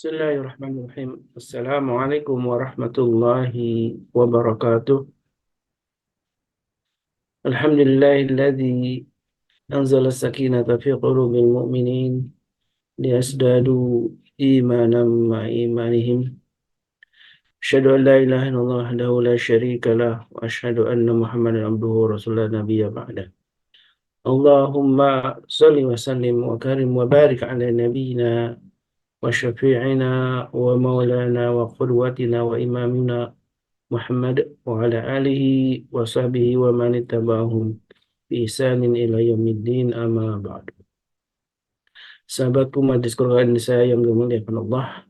Bismillahirrahmanirrahim. Assalamualaikum warahmatullahi wabarakatuh. Alhamdulillahilladzi anzala sakinata fi qulubil mu'minin liyazdadu imanan ma'a imanihim. Asyhadu an la ilaha illallah wahdahu la syarika lah wa asyhadu anna Muhammadan abduhu wa rasuluhu la nabiyya ba'dah. Allahumma shalli wa sallim wa karim wa barik ala nabiyyina wa syafi'ina wa maulana wa qudwatina wa imamina Muhammad wa ala alihi wa sahbihi wa man ittaba'ahum bi ihsanin ila yaumiddin amma ba'du. Sahabatku majlis Quran saya yang dimuliakan Allah,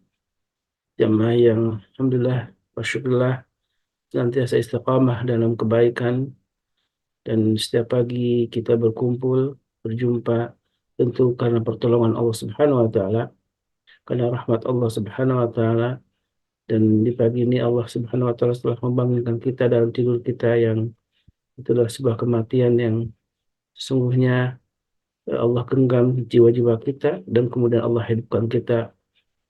jamaah yang alhamdulillah wa syukurillah senantiasa istiqamah dalam kebaikan, dan setiap pagi kita berkumpul berjumpa tentu karena pertolongan Allah Subhanahu wa taala, karena rahmat Allah Subhanahu wa taala. Dan di pagi ini Allah Subhanahu wa taala telah membangunkan kita dalam tidur kita yang itulah sebuah kematian yang sesungguhnya Allah genggam jiwa-jiwa kita, dan kemudian Allah hidupkan kita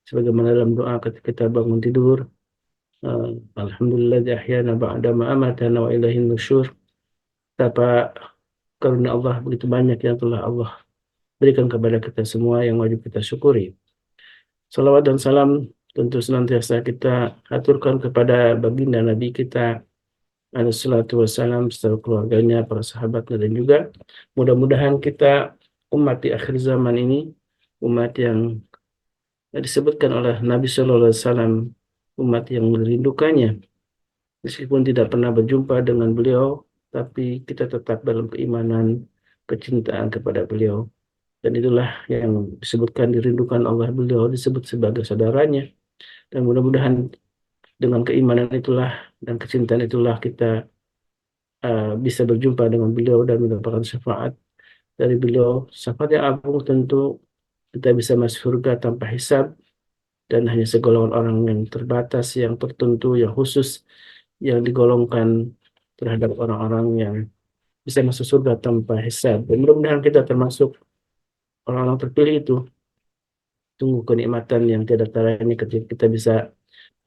sebagaimana dalam doa ketika kita bangun tidur, Alhamdulillah ahyana ba'da ma amatana wa ilaihin nusyur. Betapa karunia Allah begitu banyak yang telah Allah berikan kepada kita semua yang wajib kita syukuri. Salawat dan salam tentu senantiasa kita aturkan kepada baginda Nabi kita alaihi salatu wassalam beserta keluarganya, para sahabatnya, dan juga mudah-mudahan kita umat di akhir zaman ini, umat yang disebutkan oleh Nabi Shallallahu Alaihi Wasallam, umat yang merindukannya meskipun tidak pernah berjumpa dengan beliau, tapi kita tetap dalam keimanan, kecintaan kepada beliau. Dan itulah yang disebutkan dirindukan oleh beliau, disebut sebagai saudaranya. Dan mudah-mudahan dengan keimanan itulah dan kecintaan itulah kita bisa berjumpa dengan beliau dan mendapatkan syafaat dari beliau. Syafaat yang agung tentu kita bisa masuk surga tanpa hisab, dan hanya segolongan orang yang terbatas, yang tertentu, yang khusus, yang digolongkan terhadap orang-orang yang bisa masuk surga tanpa hisab. Dan mudah-mudahan kita termasuk orang-orang terpilih itu. Tunggu kenikmatan yang tiada taranya ketika kita bisa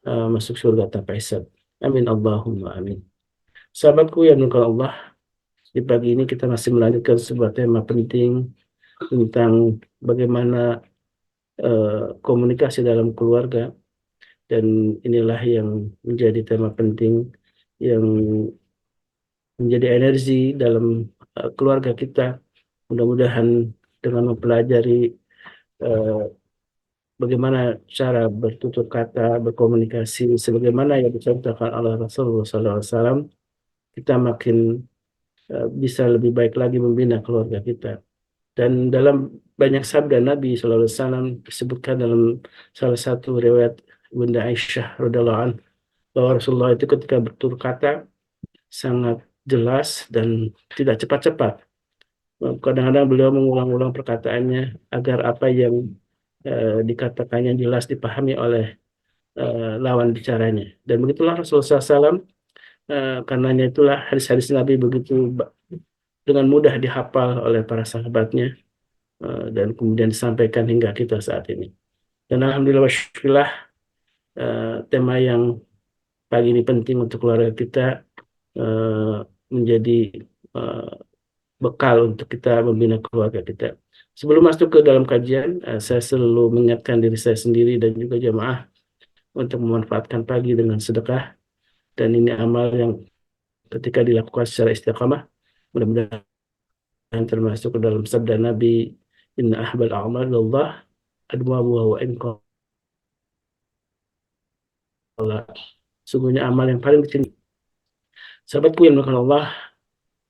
masuk surga tanpa hisab. Amin Allahumma amin. Sahabatku yang dimuliakan Allah, di pagi ini kita masih melanjutkan sebuah tema penting tentang bagaimana komunikasi dalam keluarga, dan inilah yang menjadi tema penting yang menjadi energi dalam keluarga kita. Mudah-mudahan dengan mempelajari eh, bagaimana cara bertutur kata, berkomunikasi sebagaimana yang dicontohkan oleh Rasulullah SAW, kita makin bisa lebih baik lagi membina keluarga kita. Dan dalam banyak sabda Nabi SAW disebutkan dalam salah satu riwayat Bunda Aisyah radhiallahu anha bahwa Rasulullah itu ketika bertutur kata sangat jelas dan tidak cepat-cepat. Kadang-kadang beliau mengulang-ulang perkataannya agar apa yang dikatakannya jelas dipahami oleh lawan bicaranya. Dan begitulah Rasulullah SAW, karenanya itulah hadis-hadis Nabi begitu dengan mudah dihafal oleh para sahabatnya, dan kemudian disampaikan hingga kita saat ini. Dan alhamdulillah wa syukurillah, tema yang pagi ini penting untuk keluarga kita, menjadi eh, bekal untuk kita membina keluarga kita. Sebelum masuk ke dalam kajian, saya selalu mengingatkan diri saya sendiri dan juga jamaah untuk memanfaatkan pagi dengan sedekah. Dan ini amal yang ketika dilakukan secara istiqamah, mudah-mudahan termasuk ke dalam sabda Nabi, Inna ahbal a'mal Allah adwabuha wa in qala. Sungguhnya amal yang paling dicintai. Sahabatku yang dimuliakan Allah,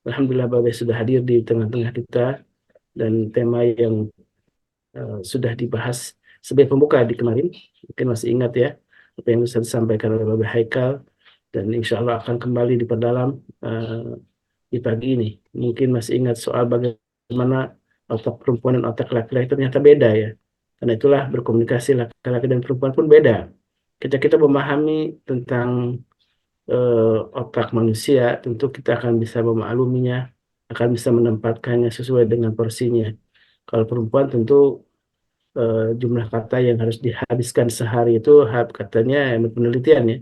alhamdulillah Bapak sudah hadir di tengah-tengah kita, dan tema yang sudah dibahas sebagai pembuka di kemarin, mungkin masih ingat ya apa yang sudah disampaikan oleh Bapak Haikal, dan insya Allah akan kembali diperdalam di pagi ini. Mungkin masih ingat soal bagaimana otak perempuan dan otak laki-laki ternyata beda ya. Karena itulah berkomunikasi laki-laki dan perempuan pun beda. Ketika kita memahami tentang otak manusia, tentu kita akan bisa memakluminya, akan bisa menempatkannya sesuai dengan porsinya. Kalau perempuan tentu jumlah kata yang harus dihabiskan sehari itu katanya menurut penelitian ya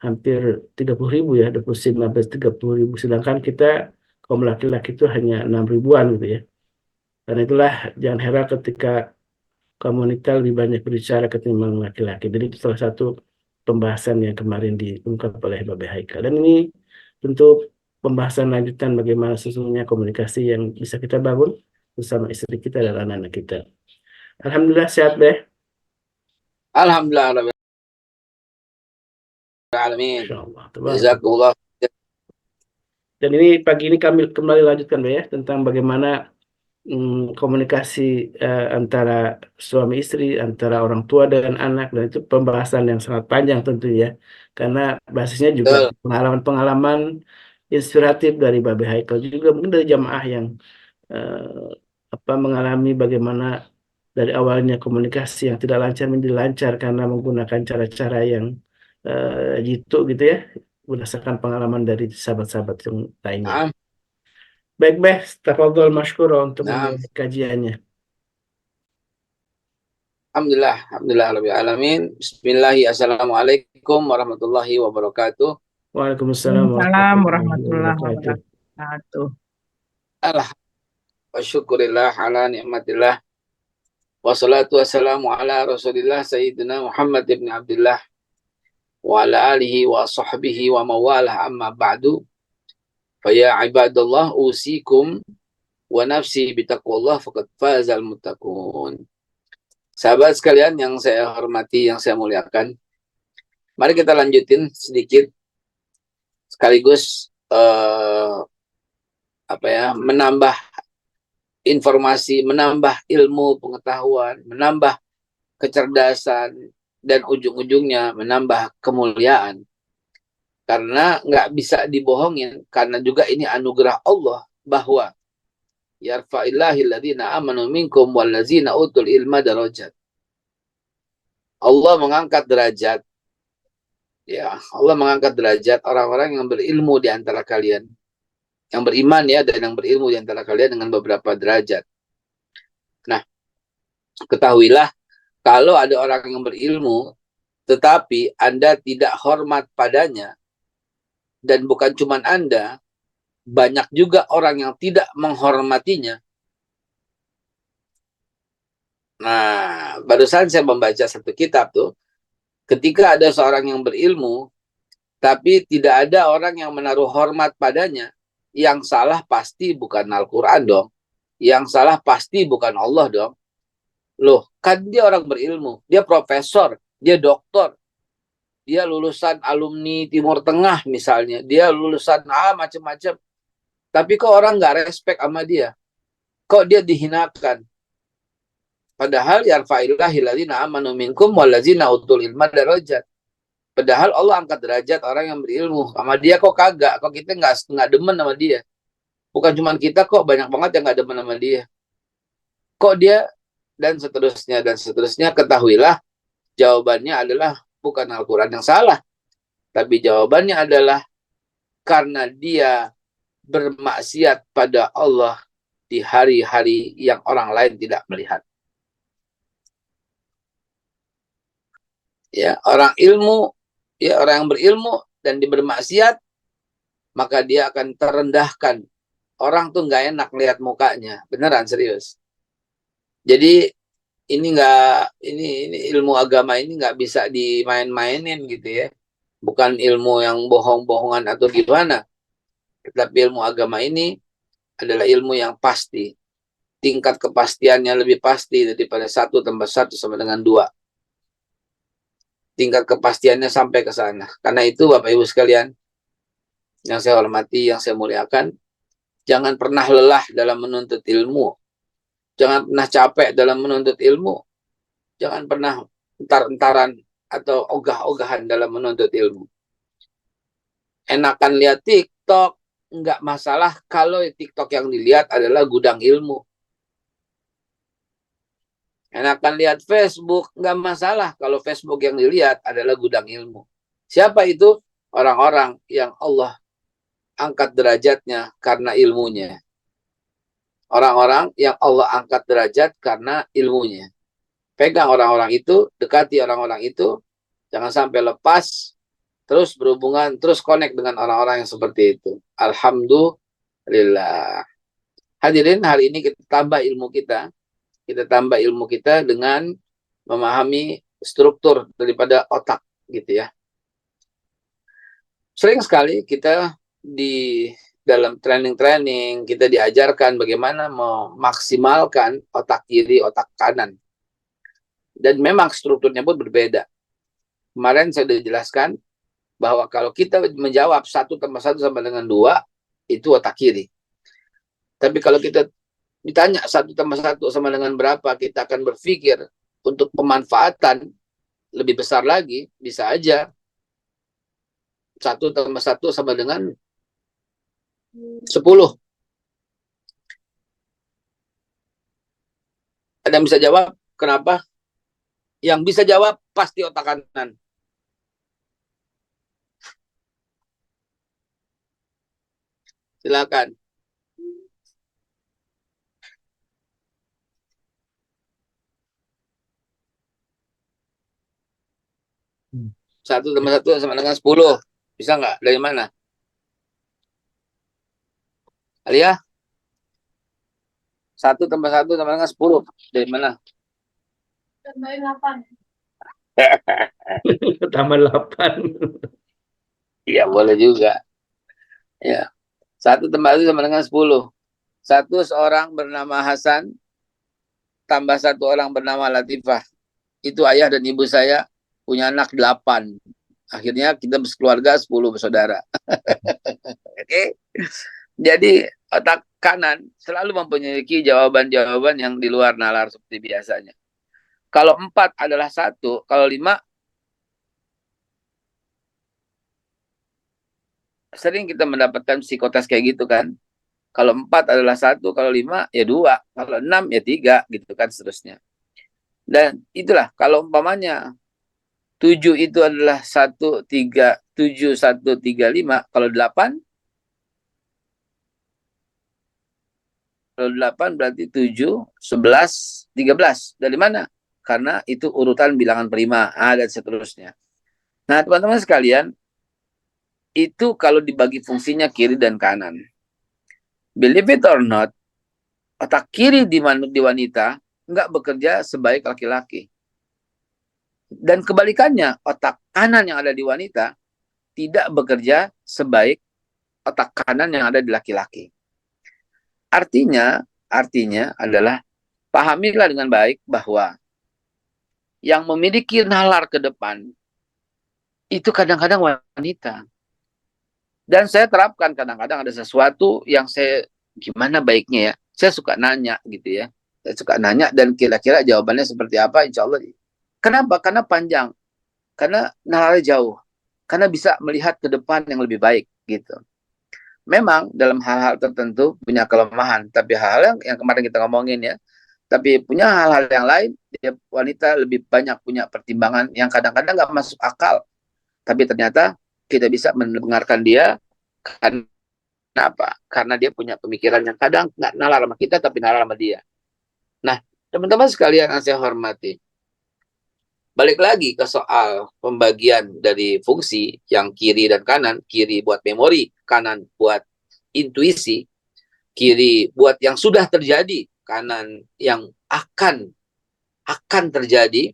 hampir 30.000 ya, 29 sampai 30.000. Sedangkan kita kaum laki-laki itu hanya 6 ribuan gitu ya. Karena itulah jangan heran ketika kaum wanita lebih banyak berbicara ketimbang laki-laki. Jadi itu salah satu pembahasan yang kemarin diungkap oleh Babe Haikal. Dan ini tentu pembahasan lanjutan bagaimana sesungguhnya komunikasi yang bisa kita bangun bersama istri kita dan anak-anak kita. Alhamdulillah sehat deh. Alhamdulillah rabbil alamin. Insya Allah. Tabarakallah. Jazakumullah. Dan ini pagi ini kami kembali lanjutkan Be, ya tentang bagaimana komunikasi antara suami istri, antara orang tua dan anak, dan itu pembahasan yang sangat panjang tentu ya, karena basisnya juga Betul. pengalaman-pengalaman inspiratif dari Babe Haikal juga mungkin dari jamaah yang mengalami bagaimana dari awalnya komunikasi yang tidak lancar menjadi lancar karena menggunakan cara-cara yang jitu gitu ya, berdasarkan pengalaman dari sahabat-sahabat yang lainnya. Naam. Baik-baik, tafadhol masykura untuk Naam. memulai kajiannya. Alhamdulillah. Alhamdulillah rabbil alamin. Bismillahirrahmanirrahim. Assalamualaikum warahmatullahi wabarakatuh. Waalaikumsalam Waalaikumsalam warahmatullahi warahmatullahi wabarakatuh. wabarakatuh. Alhamdulillah wa syukurillah ala nikmatillah. Wassalatu wassalamu ala rasulillah Sayyidina Muhammad ibn Abdullah wa ala alihi wa sahbihi wa mawalah amma ba'du. Faya ibadallah usikum wa nafsi bitaqwallah faqad fazal muttaqun. Sahabat sekalian yang saya hormati, yang saya muliakan, mari kita lanjutin sedikit sekaligus menambah informasi, menambah ilmu pengetahuan, menambah kecerdasan, dan ujung-ujungnya menambah kemuliaan. Karena nggak bisa dibohongin, karena juga ini anugerah Allah bahwa yarfa'illahil ladzina amanu minkum wallazina utul ilma darajat. Allah mengangkat derajat, ya, Allah mengangkat derajat orang-orang yang berilmu di antara kalian, yang beriman ya, dan yang berilmu di antara kalian dengan beberapa derajat. Nah, ketahuilah kalau ada orang yang berilmu tetapi Anda tidak hormat padanya, dan bukan cuma Anda, banyak juga orang yang tidak menghormatinya. Nah, barusan saya membaca satu kitab tuh, ketika ada seorang yang berilmu tapi tidak ada orang yang menaruh hormat padanya, yang salah pasti bukan Al-Quran dong, yang salah pasti bukan Allah dong. Loh, kan dia orang berilmu, dia profesor, dia doktor, dia lulusan alumni Timur Tengah misalnya, dia lulusan macam-macam, tapi kok orang nggak respect sama dia, kok dia dihinakan. Padahal yarfa'illahil ladzina amanu minkum wallazina utul ilma darajat. Padahal Allah angkat derajat orang yang berilmu, sama dia kok kagak, kok kita nggak demen sama dia. Bukan cuma kita kok, banyak banget yang nggak demen sama dia. Kok dia, dan seterusnya dan seterusnya. Ketahuilah jawabannya adalah bukan Al-Quran yang salah, tapi jawabannya adalah karena dia bermaksiat pada Allah di hari-hari yang orang lain tidak melihat. Ya, orang ilmu, ya, orang yang berilmu dan dia bermaksiat, maka dia akan terendahkan. Orang tuh nggak enak lihat mukanya, beneran serius. Jadi ini ilmu agama ini nggak bisa dimain-mainin gitu ya. Bukan ilmu yang bohong-bohongan atau gimana. Tetapi ilmu agama ini adalah ilmu yang pasti. Tingkat kepastiannya lebih pasti daripada 1 tambah 1 sama dengan 2. Tingkat kepastiannya sampai ke sana. Karena itu Bapak Ibu sekalian yang saya hormati, yang saya muliakan, jangan pernah lelah dalam menuntut ilmu. Jangan pernah capek dalam menuntut ilmu. Jangan pernah entar-entaran atau ogah-ogahan dalam menuntut ilmu. Enakan lihat TikTok, nggak masalah kalau TikTok yang dilihat adalah gudang ilmu. Enakan lihat Facebook, nggak masalah kalau Facebook yang dilihat adalah gudang ilmu. Siapa itu? Orang-orang yang Allah angkat derajatnya karena ilmunya. Orang-orang yang Allah angkat derajat karena ilmunya. pegang orang-orang itu, dekati orang-orang itu, jangan sampai lepas, terus berhubungan, terus connect dengan orang-orang yang seperti itu. Alhamdulillah. Hadirin, hari ini kita tambah ilmu kita dengan memahami struktur daripada otak, gitu ya. Sering sekali kita di dalam training-training, kita diajarkan bagaimana memaksimalkan otak kiri, otak kanan. Dan memang strukturnya pun berbeda. Kemarin saya sudah jelaskan bahwa kalau kita menjawab 1 tambah 1 sama dengan 2, itu otak kiri. Tapi kalau kita ditanya 1 tambah 1 sama dengan berapa, kita akan berpikir untuk pemanfaatan lebih besar lagi, bisa aja 1 tambah 1 sama dengan 10. Ada yang bisa jawab? Kenapa? Yang bisa jawab pasti otak kanan. Silakan. Hmm. 1 tambah 1 sama dengan 10. Bisa nggak? Dari mana? Alia? 1 tambah 1 sama dengan 10. Dari mana? Tambahin 8. Tambah 8. Iya, boleh juga. Ya. 1 tambah 1 sama dengan 10. 1 seorang bernama Hasan, tambah 1 orang bernama Latifah. Itu ayah dan ibu saya punya anak 8. Akhirnya kita berkeluarga 10 bersaudara. Oke. Jadi otak kanan selalu mempunyai jawaban-jawaban yang di luar nalar seperti biasanya. Kalau 4 adalah 1, kalau 5 sering kita mendapatkan psikotes kayak gitu kan. Kalau 4 adalah 1, kalau 5 ya 2, kalau 6 ya 3, gitu kan seterusnya. Dan itulah kalau umpamanya 7 itu adalah 1, 3, 7, 1, 3, 5. Kalau 8 berarti 7, 11, 13. Dari mana? Karena itu urutan bilangan prima, dan seterusnya. Nah, teman-teman sekalian, itu kalau dibagi fungsinya kiri dan kanan. Believe it or not, otak kiri di wanita nggak bekerja sebaik laki-laki. Dan kebalikannya, otak kanan yang ada di wanita tidak bekerja sebaik otak kanan yang ada di laki-laki. Artinya adalah pahamilah dengan baik bahwa yang memiliki nalar ke depan itu kadang-kadang wanita. Dan saya terapkan kadang-kadang ada sesuatu yang saya gimana baiknya ya. Saya suka nanya gitu ya. Saya suka nanya dan kira-kira jawabannya seperti apa, insya Allah. Kenapa? Karena panjang. Karena nalarnya jauh. Karena bisa melihat ke depan yang lebih baik gitu. Memang dalam hal-hal tertentu punya kelemahan. Tapi hal-hal yang kemarin kita ngomongin ya. Tapi punya hal-hal yang lain, dia wanita lebih banyak punya pertimbangan yang kadang-kadang nggak masuk akal. Tapi ternyata kita bisa mendengarkan dia. Karena apa? Karena dia punya pemikiran yang kadang nggak nalar sama kita, tapi nalar sama dia. Nah, teman-teman sekalian yang saya hormati, balik lagi ke soal pembagian dari fungsi yang kiri dan kanan. Kiri buat memori, kanan buat intuisi. Kiri buat yang sudah terjadi, kanan yang akan terjadi.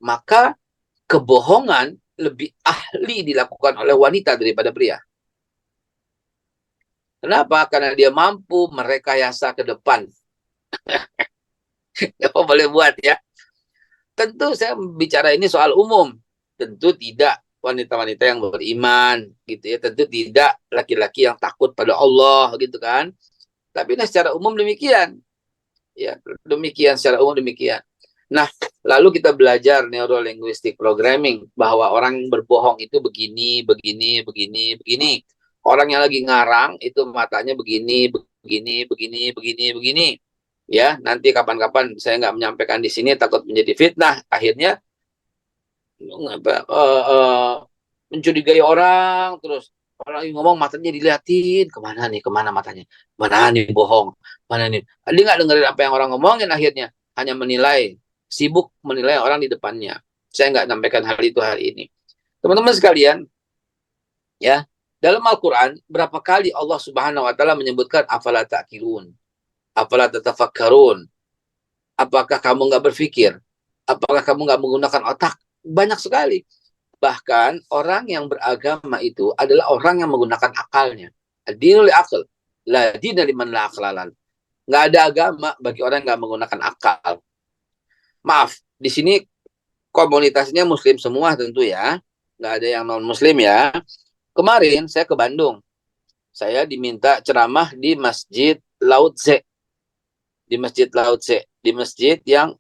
Maka kebohongan lebih ahli dilakukan oleh wanita daripada pria. Kenapa? Karena dia mampu merekayasa ke depan. Apa boleh buat ya? Tentu saya bicara ini soal umum. Tentu tidak wanita-wanita yang beriman, gitu ya. Tentu tidak laki-laki yang takut pada Allah, gitu kan. Tapi secara umum demikian. Ya, demikian secara umum demikian. Nah, lalu kita belajar neurolinguistic programming bahwa orang yang berbohong itu begini, begini, begini, begini. Orang yang lagi ngarang itu matanya begini, begini, begini, begini, begini. Ya, nanti kapan-kapan saya nggak menyampaikan di sini takut menjadi fitnah. Akhirnya mencurigai orang, terus orang yang ngomong matanya diliatin, kemana matanya, mana nih bohong, mana nih. Dia nggak dengerin apa yang orang ngomongin, akhirnya hanya menilai sibuk menilai orang di depannya. Saya nggak sampaikan hal itu hari ini. Teman-teman sekalian, ya, dalam Al-Quran, berapa kali Allah Subhanahu wa Ta'ala menyebutkan afala ta'qilun, afala tatafakkarun, apakah kamu nggak berpikir, apakah kamu nggak menggunakan otak? Banyak sekali. Bahkan orang yang beragama itu adalah orang yang menggunakan akalnya. Ad-dinu li aql, la dina liman la aqlalan. Nggak ada agama bagi orang yang nggak menggunakan akal. Maaf, di sini komunitasnya muslim semua tentu ya. Nggak ada yang non-muslim ya. Kemarin saya ke Bandung. Saya diminta ceramah di Masjid Lao Tse. Di Masjid Lao Tse. Di masjid yang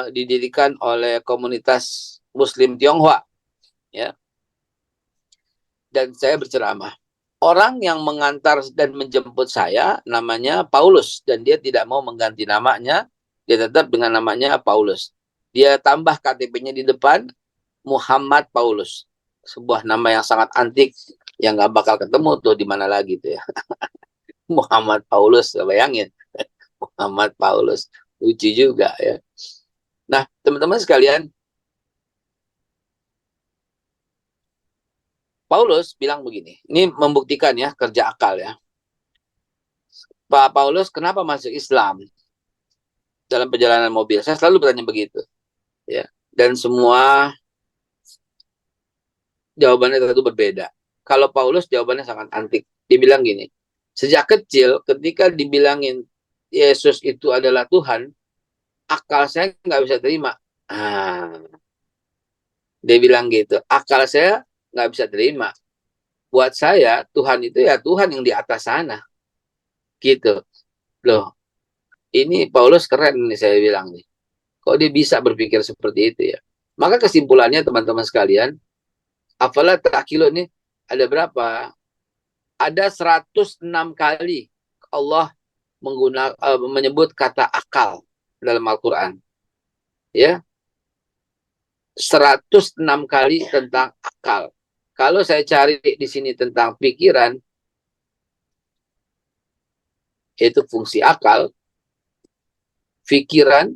didirikan oleh komunitas Muslim Tionghoa. Ya. Dan saya berceramah. Orang yang mengantar dan menjemput saya namanya Paulus. Dan dia tidak mau mengganti namanya. Dia tetap dengan namanya Paulus. Dia tambah KTP-nya di depan Muhammad Paulus. Sebuah nama yang sangat antik yang nggak bakal ketemu tuh di mana lagi tuh ya. Muhammad Paulus, bayangin. Muhammad Paulus. Lucu juga ya. Nah, teman-teman sekalian, Paulus bilang begini. Ini membuktikan ya kerja akal ya. Pak Paulus kenapa masuk Islam dalam perjalanan mobil? Saya selalu bertanya begitu. Ya. Dan semua jawabannya tentu berbeda. Kalau Paulus jawabannya sangat antik. Dia bilang gini, sejak kecil ketika dibilangin Yesus itu adalah Tuhan, akal saya nggak bisa terima. Dia bilang gitu, akal saya nggak bisa terima. Buat saya, Tuhan itu ya Tuhan yang di atas sana. Gitu. Loh, ini Paulus keren nih saya bilang nih. Kok dia bisa berpikir seperti itu ya? Maka kesimpulannya teman-teman sekalian, afala ta'qilu ini ada berapa? Ada 106 kali Allah menyebut kata akal dalam Al-Quran. Ya, 106 kali tentang akal. Kalau saya cari di sini tentang pikiran, yaitu fungsi akal, pikiran,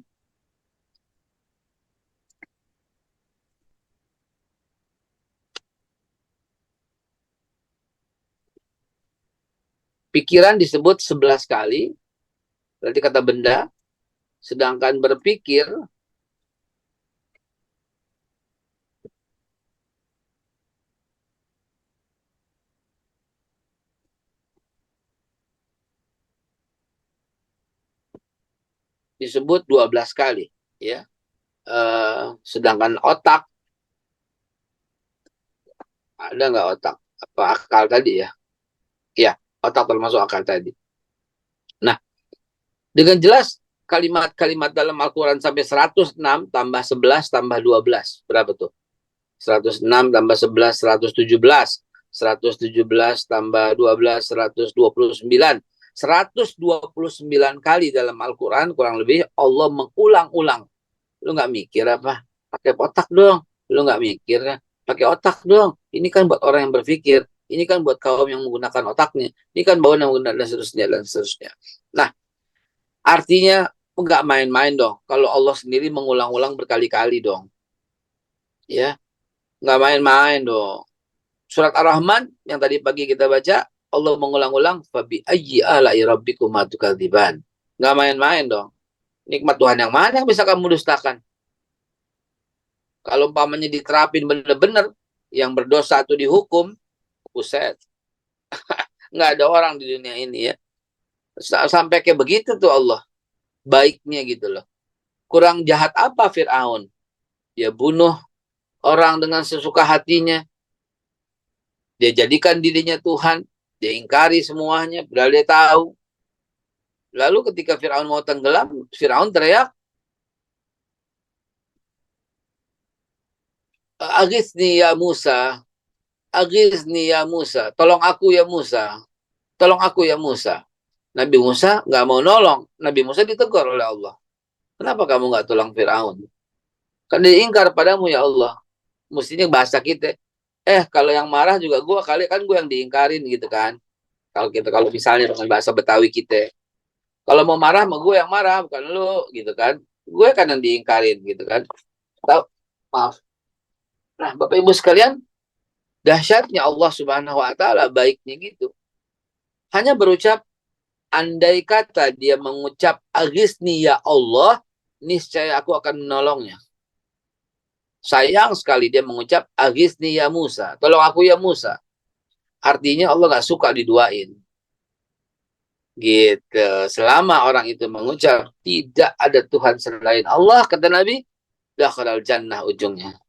pikiran disebut 11 kali, berarti kata benda, sedangkan berpikir disebut 12 kali, ya. Sedangkan otak, ada nggak otak? Apa akal tadi ya? Ya, otak termasuk akal tadi. Nah, dengan jelas kalimat-kalimat dalam Al-Quran sampai 106 tambah 11 tambah 12. Berapa tuh? 106 tambah 11, 117. 117 tambah 12, 129. 129 kali dalam Al-Quran kurang lebih Allah mengulang-ulang. Lu nggak mikir apa? Pakai otak dong. Lu nggak mikir ya? Pakai otak dong. Ini kan buat orang yang berpikir. Ini kan buat kaum yang menggunakan otaknya. Ini kan bawaan yang menggunakan dan seterusnya dan seterusnya. Nah, artinya nggak main-main dong. Kalau Allah sendiri mengulang-ulang berkali-kali dong. Ya, nggak main-main dong. Surat Ar-Rahman yang tadi pagi kita baca, Allah mengulang-ulang, fabi ayyi ala'i rabbikuma tukadziban. Nggak main-main dong. Nikmat Tuhan yang mana yang bisa kamu dustakan? Kalau umpamanya diterapin bener-bener, yang berdosa itu dihukum, buset. Nggak ada orang di dunia ini ya. Sampai kayak begitu tuh Allah. Baiknya gitu loh. Kurang jahat apa Fir'aun? Dia bunuh orang dengan sesuka hatinya. Dia jadikan dirinya Tuhan. Dia ingkari semuanya. Padahal dia tahu. Lalu ketika Fir'aun mau tenggelam, Fir'aun teriak, Aghithni ya Musa. Aghithni ya Musa. Tolong aku ya Musa. Tolong aku ya Musa. Nabi Musa nggak mau nolong. Nabi Musa ditegur oleh Allah. Kenapa kamu nggak tolong Fir'aun? Kan dia ingkar padamu ya Allah. Mestinya bahasa kita. Kalau yang marah juga gue kali kan gue yang diingkarin gitu kan. Kalau misalnya dengan bahasa Betawi kita. Kalau mau marah, gue yang marah bukan lu gitu kan. gue kan yang diingkarin gitu kan. Tahu? Maaf. Nah, Bapak Ibu sekalian, dahsyatnya Allah Subhanahu wa taala baiknya gitu. Hanya berucap, andai kata dia mengucap aghithni ya Allah, niscaya aku akan menolongnya. Sayang sekali dia mengucap aghithni ya Musa, tolong aku ya Musa. Artinya Allah nggak suka diduain. Gitu. Selama orang itu mengucap tidak ada Tuhan selain Allah, kata Nabi, dakhalal jannah ujungnya.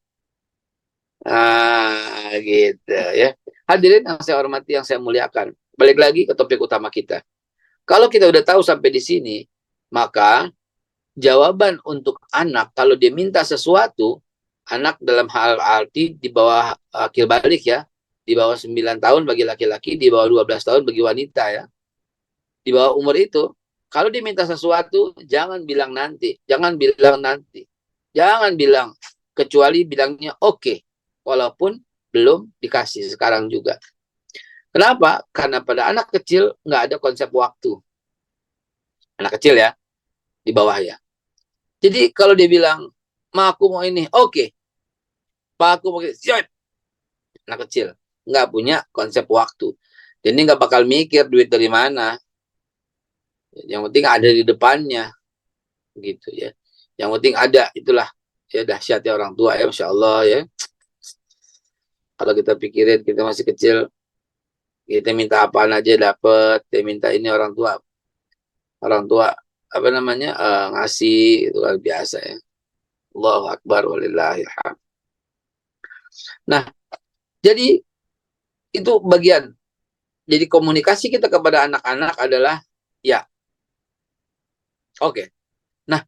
Gitu ya. Hadirin yang saya hormati, yang saya muliakan. Balik lagi ke topik utama kita. Kalau kita udah tahu sampai di sini, maka jawaban untuk anak kalau dia minta sesuatu, anak dalam hal arti di bawah akil balik ya, di bawah 9 tahun bagi laki-laki, di bawah 12 tahun bagi wanita ya. Di bawah umur itu, kalau diminta sesuatu, jangan bilang nanti. Jangan bilang nanti. Jangan bilang, kecuali bilangnya oke. Walaupun belum dikasih sekarang juga. Kenapa? Karena pada anak kecil nggak ada konsep waktu. Anak kecil ya, di bawah ya. Jadi kalau dia bilang, ma aku mau ini, oke. Pak aku mau ini, siap. Anak kecil. Nggak punya konsep waktu. Jadi nggak bakal mikir duit dari mana. Yang penting ada di depannya. Gitu ya. Yang penting ada, itulah. Ya dahsyatnya orang tua ya, Masya Allah ya. Kalau kita pikirin, kita masih kecil, kita minta apaan aja dapet. Dia minta ini orang tua apa namanya ngasih, itu luar biasa ya. Allahu Akbar walillahilhamd. Nah, jadi itu bagian. Jadi komunikasi kita kepada anak-anak adalah ya. Oke. Nah,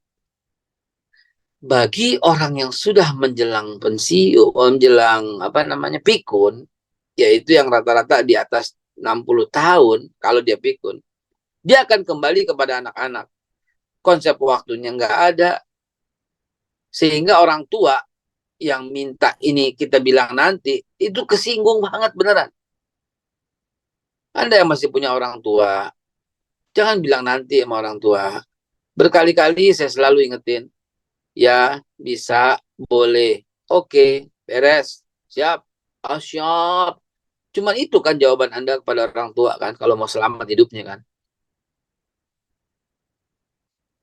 bagi orang yang sudah menjelang pensiun, menjelang apa namanya pikun, yaitu yang rata-rata di atas 60 tahun, kalau dia pikun, dia akan kembali kepada anak-anak. Konsep waktunya nggak ada, sehingga orang tua yang minta ini kita bilang nanti, itu kesinggung banget beneran. Anda yang masih punya orang tua, jangan bilang nanti sama orang tua. Berkali-kali saya selalu ingetin, ya bisa, boleh, oke, beres, siap, siap. Cuman itu kan jawaban Anda kepada orang tua kan, kalau mau selamat hidupnya kan.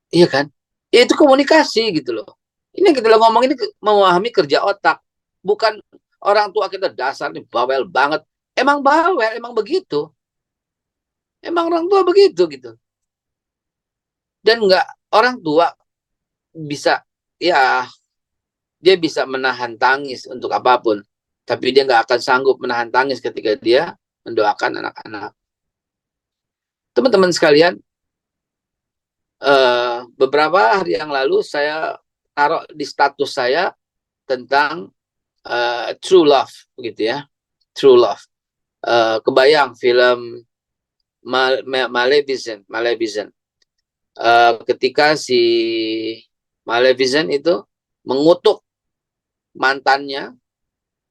Iya kan? Ya itu komunikasi gitu loh. Ini yang kita ngomong ini memahami kerja otak. Bukan orang tua kita dasar nih bawel banget. Emang bawel, emang begitu. Emang orang tua begitu gitu. Dan nggak, orang tua bisa, ya dia bisa menahan tangis untuk apapun. Tapi dia nggak akan sanggup menahan tangis ketika dia mendoakan anak-anak. Teman-teman sekalian, beberapa hari yang lalu saya taruh di status saya tentang true love, begitu ya, true love. Kebayang film Maleficent, ketika si Maleficent itu mengutuk mantannya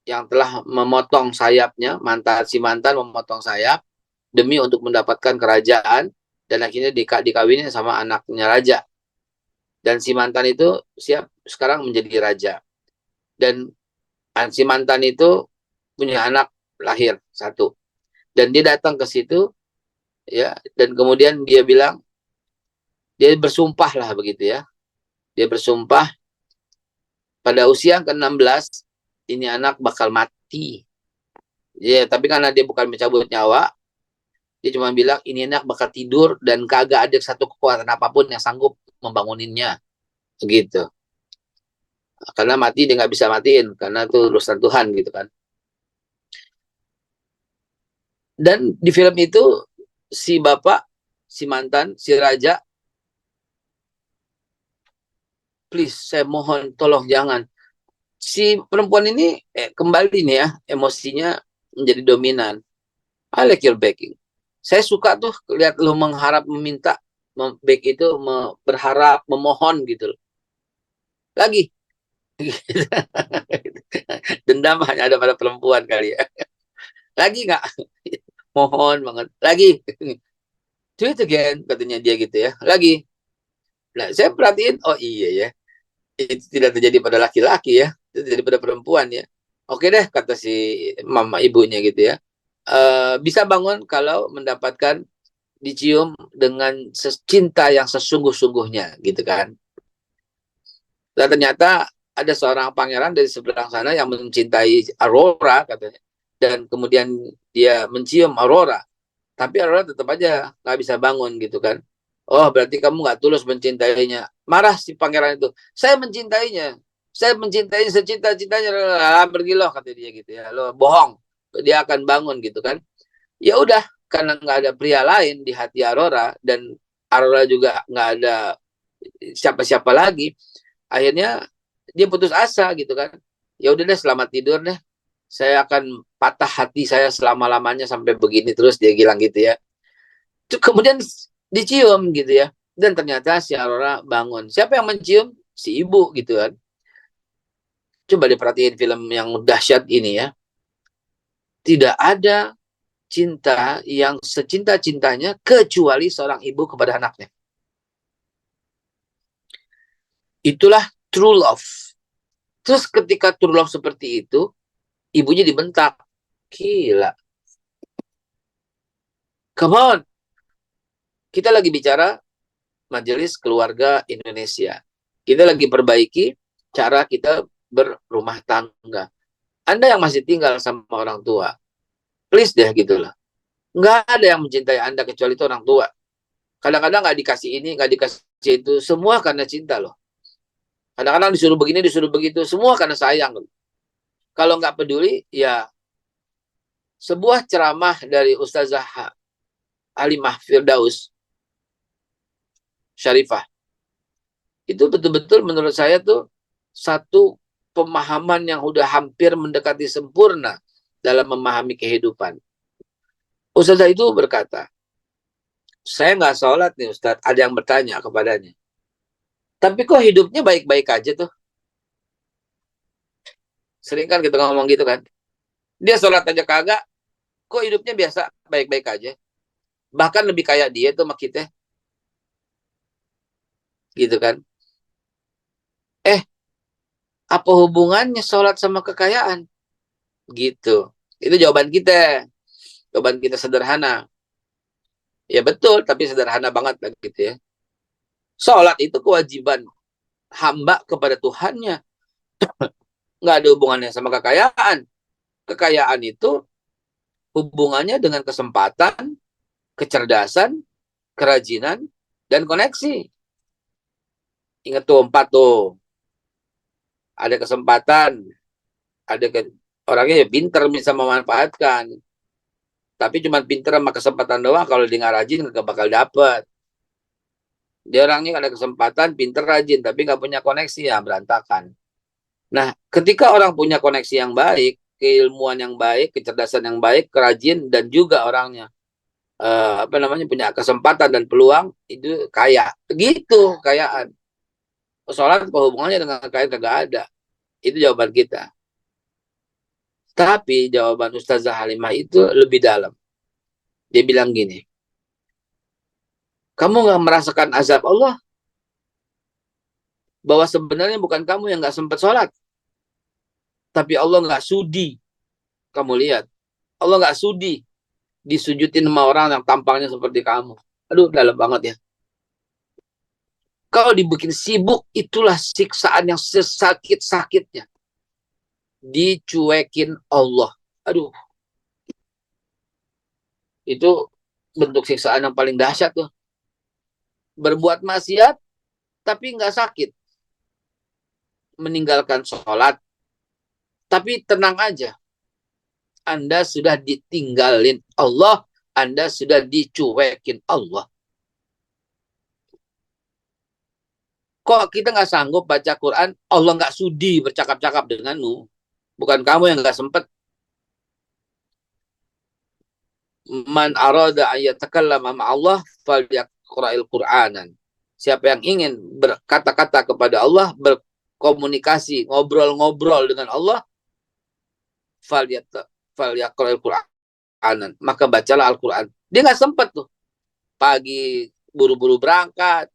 yang telah memotong sayapnya, si mantan memotong sayap demi untuk mendapatkan kerajaan, dan akhirnya dikawinin sama anaknya raja. Dan si mantan itu siap sekarang menjadi raja. Dan si mantan itu punya anak lahir satu. Dan dia datang ke situ, ya, dan kemudian dia bilang, dia bersumpah lah begitu ya. Dia bersumpah pada usia ke-16, ini anak bakal mati. Ya, tapi karena dia bukan mencabut nyawa, dia cuma bilang, ini anak bakal tidur dan kagak ada satu kekuatan apapun yang sanggup membanguninnya. Begitu. Karena mati dia nggak bisa matiin, karena itu urusan Tuhan gitu kan. Dan di film itu, si bapak, si mantan, si raja, please, saya mohon, tolong jangan. Si perempuan ini kembali nih ya, emosinya menjadi dominan. I like your begging. Saya suka tuh lihat lo mengharap, meminta, beg itu berharap, memohon gitu. Lagi. Dendam hanya ada pada perempuan kali ya. Lagi nggak? Mohon banget. Lagi. Do it again, katanya dia gitu ya. Lagi. Nah, saya perhatiin, oh iya ya, itu tidak terjadi pada laki-laki ya, itu terjadi pada perempuan ya. Oke deh, kata si mama ibunya gitu ya. Bisa bangun kalau mendapatkan dicium dengan cinta yang sesungguh-sungguhnya gitu kan. Dan ternyata ada seorang pangeran dari seberang sana yang mencintai Aurora katanya. Dan kemudian dia mencium Aurora. Tapi Aurora tetap aja nggak bisa bangun gitu kan. Oh berarti kamu nggak tulus mencintainya. Marah si pangeran itu. Saya mencintainya. Saya mencintainya secinta-cintanya. Pergilah kata dia gitu ya. Lo bohong. Dia akan bangun gitu kan. Ya udah karena nggak ada pria lain di hati Aurora dan Aurora juga nggak ada siapa-siapa lagi, akhirnya dia putus asa gitu kan. Ya udah deh, selamat tidur deh, saya akan patah hati saya selama lamanya sampai begini terus, dia bilang gitu ya. Kemudian dicium gitu ya, dan ternyata si Aurora bangun. Siapa yang mencium? Si ibu gitu kan. Coba diperhatiin film yang dahsyat ini ya, tidak ada cinta yang secinta-cintanya kecuali seorang ibu kepada anaknya. Itulah true love. Terus ketika true love seperti itu, ibunya dibentak. Gila. Come on. Kita lagi bicara Majelis Keluarga Indonesia. Kita lagi perbaiki cara kita berumah tangga. Anda yang masih tinggal sama orang tua, please deh gitu loh. Nggak ada yang mencintai Anda kecuali itu orang tua. Kadang-kadang nggak dikasih ini, nggak dikasih itu. Semua karena cinta loh. Kadang-kadang disuruh begini, disuruh begitu. Semua karena sayang loh. Kalau nggak peduli, ya sebuah ceramah dari Ustazah Halimah Firdaus Syarifah. Itu betul-betul menurut saya tuh satu pemahaman yang udah hampir mendekati sempurna dalam memahami kehidupan. Ustazah itu berkata, saya nggak sholat nih Ustadz, ada yang bertanya kepadanya. Tapi kok hidupnya baik-baik aja tuh? Sering kan kita ngomong gitu kan. Dia sholat aja kagak, kok hidupnya biasa, baik-baik aja. Bahkan lebih kaya dia tuh sama kita. Gitu kan. Apa hubungannya sholat sama kekayaan? Gitu. Itu jawaban kita. Jawaban kita sederhana. Ya betul, tapi sederhana banget gitu ya. Sholat itu kewajiban hamba kepada Tuhannya. Nggak ada hubungannya sama kekayaan. Kekayaan itu hubungannya dengan kesempatan, kecerdasan, kerajinan, dan koneksi. Ingat tuh 4 tuh. Ada kesempatan, ada orangnya ya pinter bisa memanfaatkan. Tapi cuma pinter sama kesempatan doang, kalau dia nggak rajin nggak bakal dapet. Dia orangnya ada kesempatan, pinter, rajin, tapi nggak punya koneksi, ya berantakan. Nah, ketika orang punya koneksi yang baik, keilmuan yang baik, kecerdasan yang baik, kerajin, dan juga orangnya punya kesempatan dan peluang, itu kaya. Gitu kekayaan. Soalnya apa hubungannya dengan kekayaan? Nggak ada. Itu jawaban kita. Tapi jawaban Ustazah Halimah itu lebih dalam. Dia bilang gini, kamu nggak merasakan azab Allah? Bahwa sebenarnya bukan kamu yang nggak sempat sholat, tapi Allah nggak sudi. Kamu lihat, Allah nggak sudi disujudin sama orang yang tampangnya seperti kamu. Aduh, dalam banget ya. Kalau dibikin sibuk, itulah siksaan yang sesakit-sakitnya. Dicuekin Allah. Aduh, itu bentuk siksaan yang paling dahsyat tuh. Berbuat maksiat, tapi nggak sakit. Meninggalkan sholat, tapi tenang aja. Anda sudah ditinggalin Allah, Anda sudah dicuekin Allah. Kok kita nggak sanggup baca Quran, Allah nggak sudi bercakap-cakap denganmu. Bukan kamu yang nggak sempet. Man arada ayatakallama ma'allah falyaqra'il Qur'anan. Siapa yang ingin berkata-kata kepada Allah, berkomunikasi, ngobrol-ngobrol dengan Allah, falyaqra'il Qur'anan. Maka bacalah Al-Quran. Dia nggak sempet tuh. Pagi buru-buru berangkat,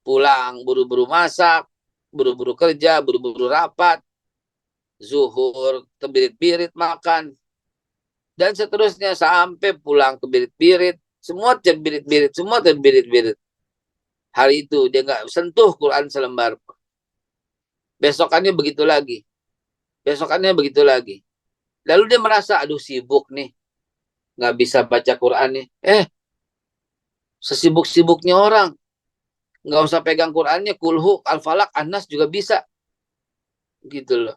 pulang buru-buru masak, buru-buru kerja, buru-buru rapat, zuhur kebirit-birit makan, dan seterusnya sampai pulang kebirit-birit, semua terbirit-birit, semua terbirit-birit. Hari itu dia nggak sentuh Quran selembar. Besokannya begitu lagi. Besokannya begitu lagi. Lalu dia merasa, aduh sibuk nih. Nggak bisa baca Quran nih. Sesibuk-sibuknya orang. Nggak usah pegang Qurannya. Kulhu, Al-Falak, An-Nas juga bisa. Gitu loh.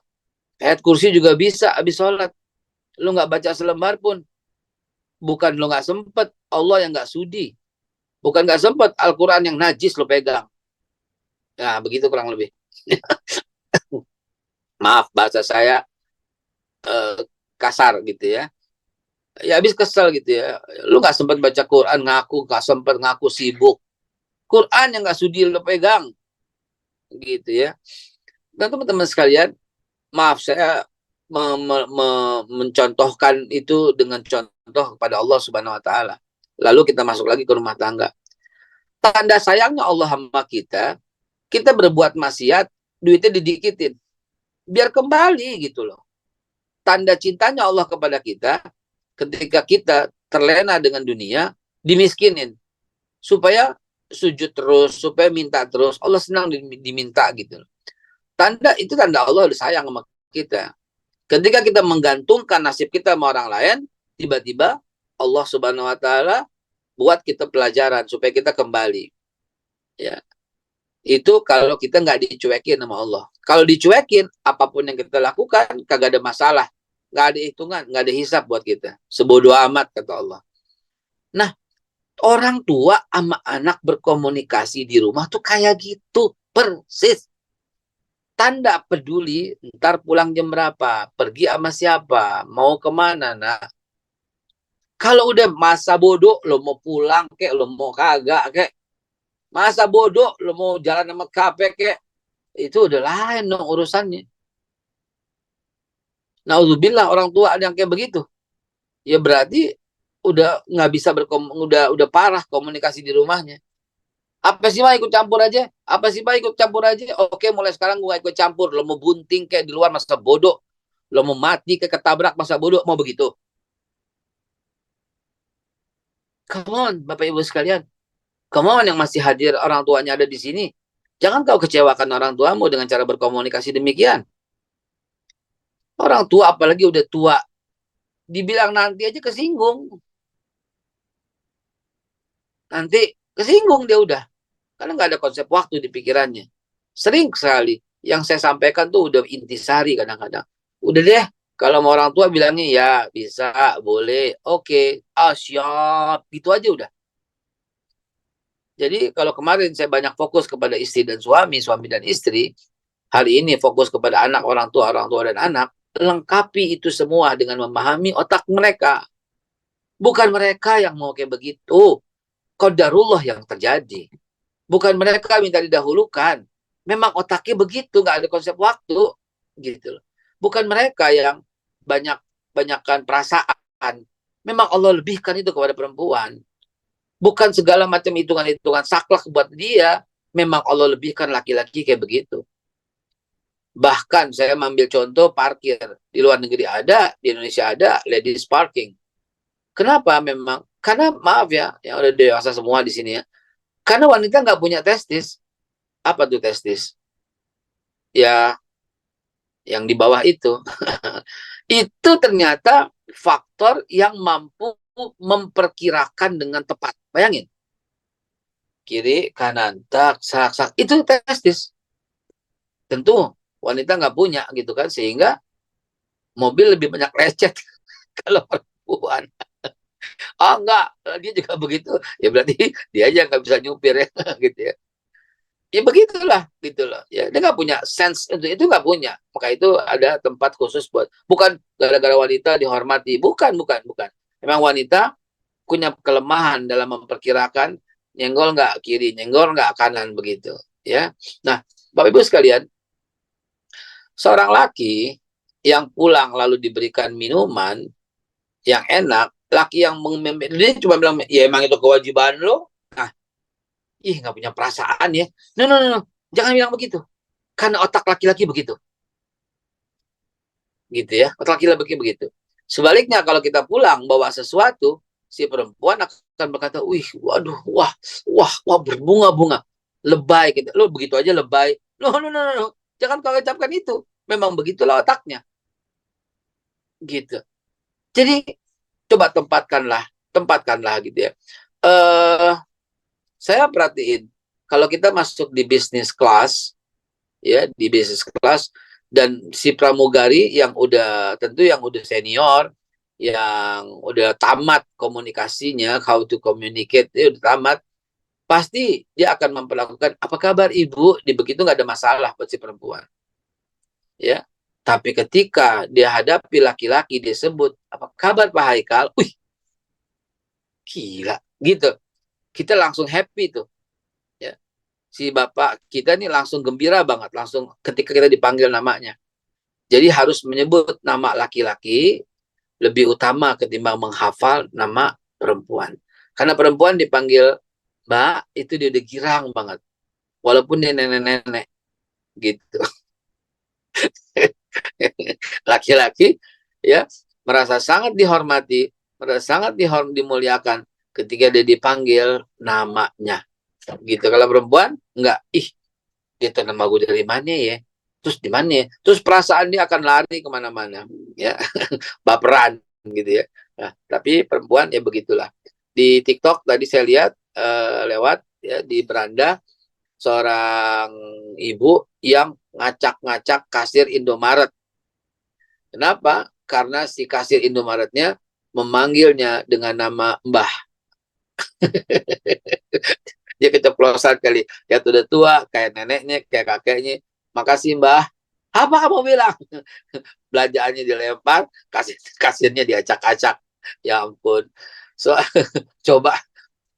Ayat kursi juga bisa habis sholat. Lu nggak baca selembar pun. Bukan lu nggak sempet. Allah yang nggak sudi. Bukan nggak sempet. Al-Quran yang najis lu pegang. Nah, begitu kurang lebih. Maaf, bahasa saya kasar gitu ya. Ya habis kesel gitu ya. Lu nggak sempat baca Quran, ngaku nggak sempat, ngaku sibuk. Quran yang nggak sudi lu pegang, gitu ya. Dan teman-teman sekalian, maaf saya mencontohkan itu dengan contoh kepada Allah Subhanahu Wa Taala. Lalu kita masuk lagi ke rumah tangga. Tanda sayangnya Allah sama kita berbuat maksiat, duitnya didikitin, biar kembali gitu loh. Tanda cintanya Allah kepada kita, ketika kita terlena dengan dunia, dimiskinin. Supaya sujud terus, supaya minta terus. Allah senang diminta gitu. Itu tanda Allah udah sayang sama kita. Ketika kita menggantungkan nasib kita sama orang lain, tiba-tiba Allah Subhanahu Wa Taala buat kita pelajaran supaya kita kembali. Ya, itu kalau kita nggak dicuekin sama Allah. Kalau dicuekin, apapun yang kita lakukan kagak ada masalah, nggak ada hitungan, nggak ada hisab buat kita. Sebodoh amat kata Allah. Nah, orang tua sama anak berkomunikasi di rumah tuh kayak gitu persis. Tanda peduli, ntar pulang jam berapa, pergi sama siapa, mau kemana. Nah, kalau udah masa bodoh, lo mau pulang kek, lo mau kagak kek, masa bodoh, lo mau jalan sama kape kek, itu udah lain dong urusannya. Naudzubillah orang tua ada yang kayak begitu. Ya berarti udah nggak bisa udah parah komunikasi di rumahnya. Apa sih mah ikut campur aja? Apa sih mah ikut campur aja? Oke, mulai sekarang gue ikut campur. Lo mau bunting kayak di luar masa bodoh. Lo mau mati kayak ketabrak masa bodoh. Mau begitu? Come on, Bapak Ibu sekalian. Come on yang masih hadir orang tuanya ada di sini. Jangan kau kecewakan orang tuamu dengan cara berkomunikasi demikian. Orang tua apalagi udah tua. Dibilang nanti aja kesinggung. Nanti kesinggung dia udah. Karena nggak ada konsep waktu di pikirannya. Sering sekali yang saya sampaikan tuh udah intisari kadang-kadang. Udah deh, kalau mau orang tua bilangnya ya bisa, boleh, oke, siap, gitu aja udah. Jadi kalau kemarin saya banyak fokus kepada istri dan suami dan istri, hari ini fokus kepada anak, orang tua dan anak, lengkapi itu semua dengan memahami otak mereka. Bukan mereka yang mau kayak begitu. Qadarullah yang terjadi. Bukan mereka minta didahulukan. Memang otaknya begitu, nggak ada konsep waktu, gitu. Bukan mereka yang banyakkan perasaan. Memang Allah lebihkan itu kepada perempuan. Bukan segala macam hitungan-hitungan saklek buat dia. Memang Allah lebihkan laki-laki kayak begitu. Bahkan saya ambil contoh parkir. Di luar negeri ada, di Indonesia ada, ladies parking. Kenapa memang? Karena maaf ya, yang udah dewasa semua di sini ya. Karena wanita nggak punya testis. Apa tuh testis? Ya, yang di bawah itu. Itu ternyata faktor yang mampu memperkirakan dengan tepat. Bayangin. Kiri, kanan, tak, sak. Itu testis. Tentu wanita nggak punya gitu kan. Sehingga mobil lebih banyak lecet kalau perempuan. Oh enggak, dia juga begitu. Ya berarti dia aja nggak bisa nyupir ya gitu ya. Ya begitulah gitu loh. Ya dia nggak punya sense untuk itu, nggak punya. Maka itu ada tempat khusus buat. Bukan gara-gara wanita dihormati. Bukan. Memang wanita punya kelemahan dalam memperkirakan nyenggol nggak kiri, nyenggol nggak kanan begitu. Ya. Nah, Bapak Ibu sekalian, seorang laki yang pulang lalu diberikan minuman yang enak, laki yang dia cuma bilang, ya emang itu kewajiban lo. Nah, ih nggak punya perasaan ya. No, no, no, no. Jangan bilang begitu. Karena otak laki-laki begitu. Gitu ya. Otak laki-laki begitu. Sebaliknya kalau kita pulang bawa sesuatu, si perempuan akan berkata, wih, waduh, wah, berbunga-bunga. Lebay gitu. Lo begitu aja lebay. No, no, no, no, no. Jangan kau ucapkan itu. Memang begitulah otaknya. Gitu. Jadi coba tempatkanlah gitu ya. Eh saya perhatiin kalau kita masuk di bisnis kelas ya, di bisnis kelas dan si pramugari yang udah senior, yang udah tamat komunikasinya, how to communicate, dia udah tamat, pasti dia akan memperlakukan apa kabar ibu, di begitu nggak ada masalah buat si perempuan ya. Tapi ketika dia hadapi laki-laki, dia sebut apa kabar Pak Haikal, wih gila gitu, kita langsung happy tuh ya. Si bapak kita nih langsung gembira banget langsung ketika kita dipanggil namanya. Jadi harus menyebut nama laki-laki lebih utama ketimbang menghafal nama perempuan. Karena perempuan dipanggil Mbak itu dia udah girang banget. Walaupun dia nenek-nenek gitu. Laki-laki ya merasa sangat dihormati, merasa sangat dimuliakan ketika dia dipanggil namanya. Gitu. Kalau perempuan enggak, ih dia tahu nama gue dari mana ya? Terus di mana ya? Terus perasaan dia akan lari kemana-mana, ya, baperan gitu ya. Nah, tapi perempuan ya begitulah. Di TikTok tadi saya lihat lewat ya di beranda seorang ibu yang ngacak-ngacak kasir Indomaret. Kenapa? Karena si kasir Indomaretnya memanggilnya dengan nama Mbah. Dia keceplosan kali. Ya udah tua, kayak neneknya, kayak kakeknya. Makasih Mbah. Apa kamu bilang? Belanjaannya dilempar, kasirnya diacak-acak. Ya ampun. So, coba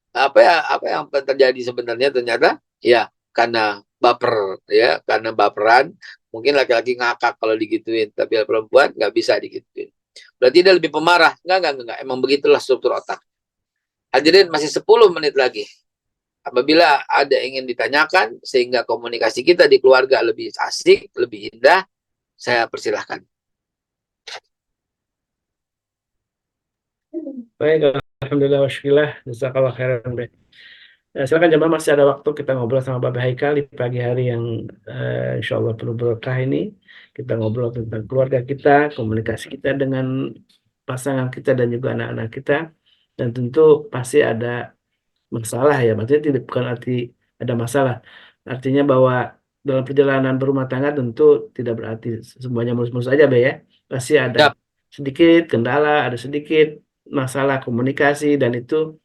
apa yang terjadi sebenarnya ternyata ya karena baper ya, karena baperan. Mungkin laki-laki ngakak kalau digituin, tapi perempuan nggak bisa digituin. Berarti dia lebih pemarah. Enggak. Emang begitulah struktur otak. Hadirin masih 10 menit lagi. Apabila ada ingin ditanyakan sehingga komunikasi kita di keluarga lebih asik, lebih indah, saya persilahkan. Baik, alhamdulillah wasyukurillah. Jazakallah khairan. Silakan jemaah, masih ada waktu kita ngobrol sama Bapak Haikal di pagi hari yang insya Allah penuh berkah ini. Kita ngobrol tentang keluarga kita, komunikasi kita dengan pasangan kita dan juga anak-anak kita. Dan tentu pasti ada masalah ya, maksudnya tidak bukan arti ada masalah. Artinya bahwa dalam perjalanan berumah tangga tentu tidak berarti semuanya mulus-mulus aja, Be ya. Pasti ada Yap. sedikit kendala, ada sedikit masalah komunikasi dan itu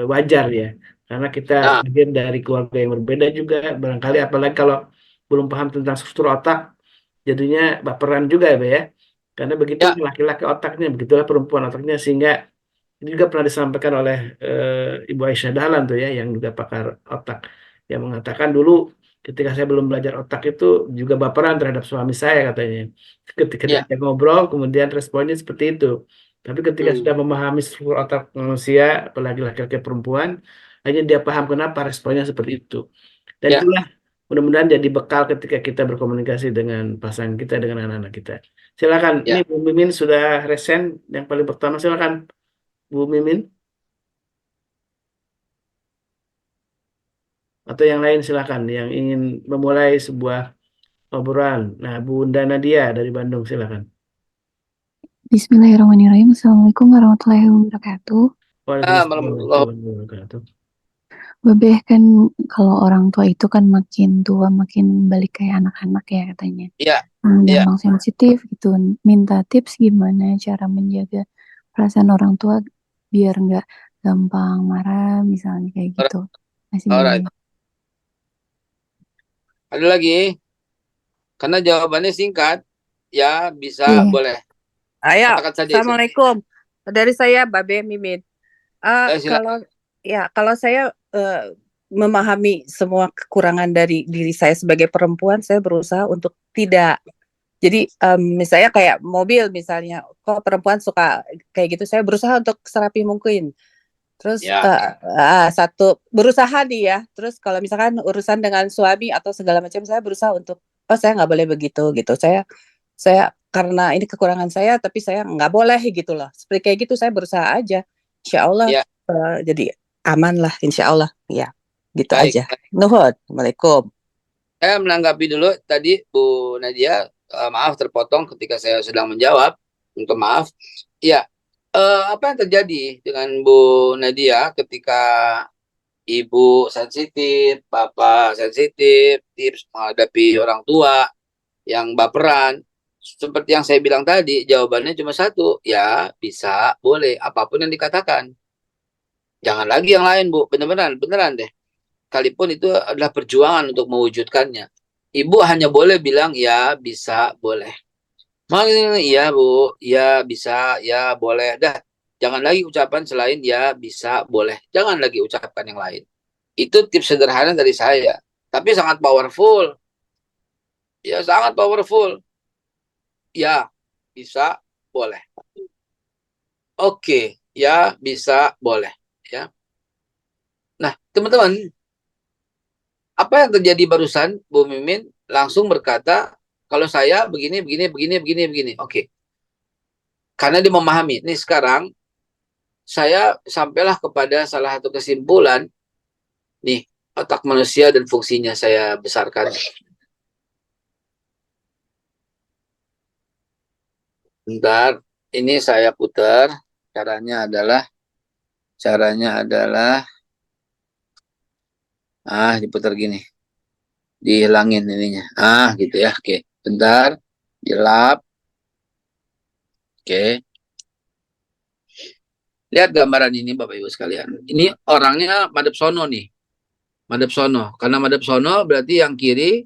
wajar ya. Karena kita Nah, bagian dari keluarga yang berbeda juga, barangkali apalagi kalau belum paham tentang struktur otak, jadinya baperan juga ya, Be ya. Karena begitu ya, laki-laki otaknya, begitulah perempuan otaknya, sehingga ini juga pernah disampaikan oleh Ibu Aisyah Dahlan tuh ya, yang juga pakar otak, yang mengatakan dulu ketika saya belum belajar otak itu juga baperan terhadap suami saya katanya. Ketika ya. diajak ngobrol, kemudian responnya seperti itu. Tapi ketika sudah Hmm, memahami struktur otak manusia, apalagi laki-laki perempuan, hanya dia paham kenapa responnya seperti itu. Dan ya, itulah mudah-mudahan jadi bekal ketika kita berkomunikasi dengan pasangan kita, dengan anak-anak kita. Silakan, ini ya. Bu Mimin sudah resen yang paling pertama, silakan Bu Mimin. Atau yang lain silakan yang ingin memulai sebuah obrolan. Nah, Bunda Nadia dari Bandung silakan. Bismillahirrahmanirrahim. Assalamualaikum warahmatullahi wabarakatuh. Waalaikumsalam warahmatullahi wabarakatuh. Babeh kan kalau orang tua itu kan makin tua makin balik kayak anak-anak ya katanya. Ya, ya. Gampang sensitif gitu. Minta tips gimana cara menjaga perasaan orang tua biar nggak gampang marah misalnya kayak gitu. Masih Alright. babeh. Ada lagi? Karena jawabannya singkat, ya bisa Iya. boleh. Ayo, Katakan saja. Assalamualaikum. Dari saya Babe Mimin. Silakan. Kalau saya memahami semua kekurangan dari diri saya sebagai perempuan, saya berusaha untuk tidak. Jadi misalnya kayak mobil misalnya, kok perempuan suka kayak gitu, saya berusaha untuk serapi mungkin. Terus Ya. satu berusaha nih ya. Terus kalau misalkan urusan dengan suami atau segala macam, saya berusaha untuk saya nggak boleh begitu gitu. Saya karena ini kekurangan saya, tapi saya nggak boleh gitu loh. Seperti kayak gitu saya berusaha aja. Insya Allah Ya. jadi aman lah, insya Allah. Ya, gitu Baik. aja. Nuhun. Waalaikumsalam. Saya menanggapi dulu tadi Bu Nadia, maaf terpotong ketika saya sedang menjawab, minta maaf. Ya, apa yang terjadi dengan Bu Nadia ketika ibu sensitif, bapak sensitif, tips menghadapi orang tua yang baperan? Seperti yang saya bilang tadi, jawabannya cuma satu, ya bisa, boleh, apapun yang dikatakan. Jangan lagi yang lain, Bu, beneran deh. Sekalipun itu adalah perjuangan untuk mewujudkannya. Ibu hanya boleh bilang, ya bisa, boleh. Iya Bu, ya bisa, ya boleh. Dah, jangan lagi ucapan selain ya bisa, boleh. Jangan lagi ucapkan yang lain. Itu tips sederhana dari saya. Tapi sangat powerful. Ya, sangat powerful. Ya, bisa, boleh. Oke, ya bisa, boleh. Ya. Nah, teman-teman, apa yang terjadi barusan, Bu Mimin langsung berkata, kalau saya begini, begini, begini, begini, begini. Oke. Karena dia memahami. Nih sekarang, saya sampailah kepada salah satu kesimpulan, nih, otak manusia dan fungsinya saya besarkan. Bentar, ini saya putar. Caranya adalah, diputar gini. Dihilangin ininya. Gitu ya. Oke, bentar. Dilap. Oke. Lihat gambaran ini Bapak Ibu sekalian. Ini orangnya madep sono nih. Madep sono. Karena madep sono berarti yang kiri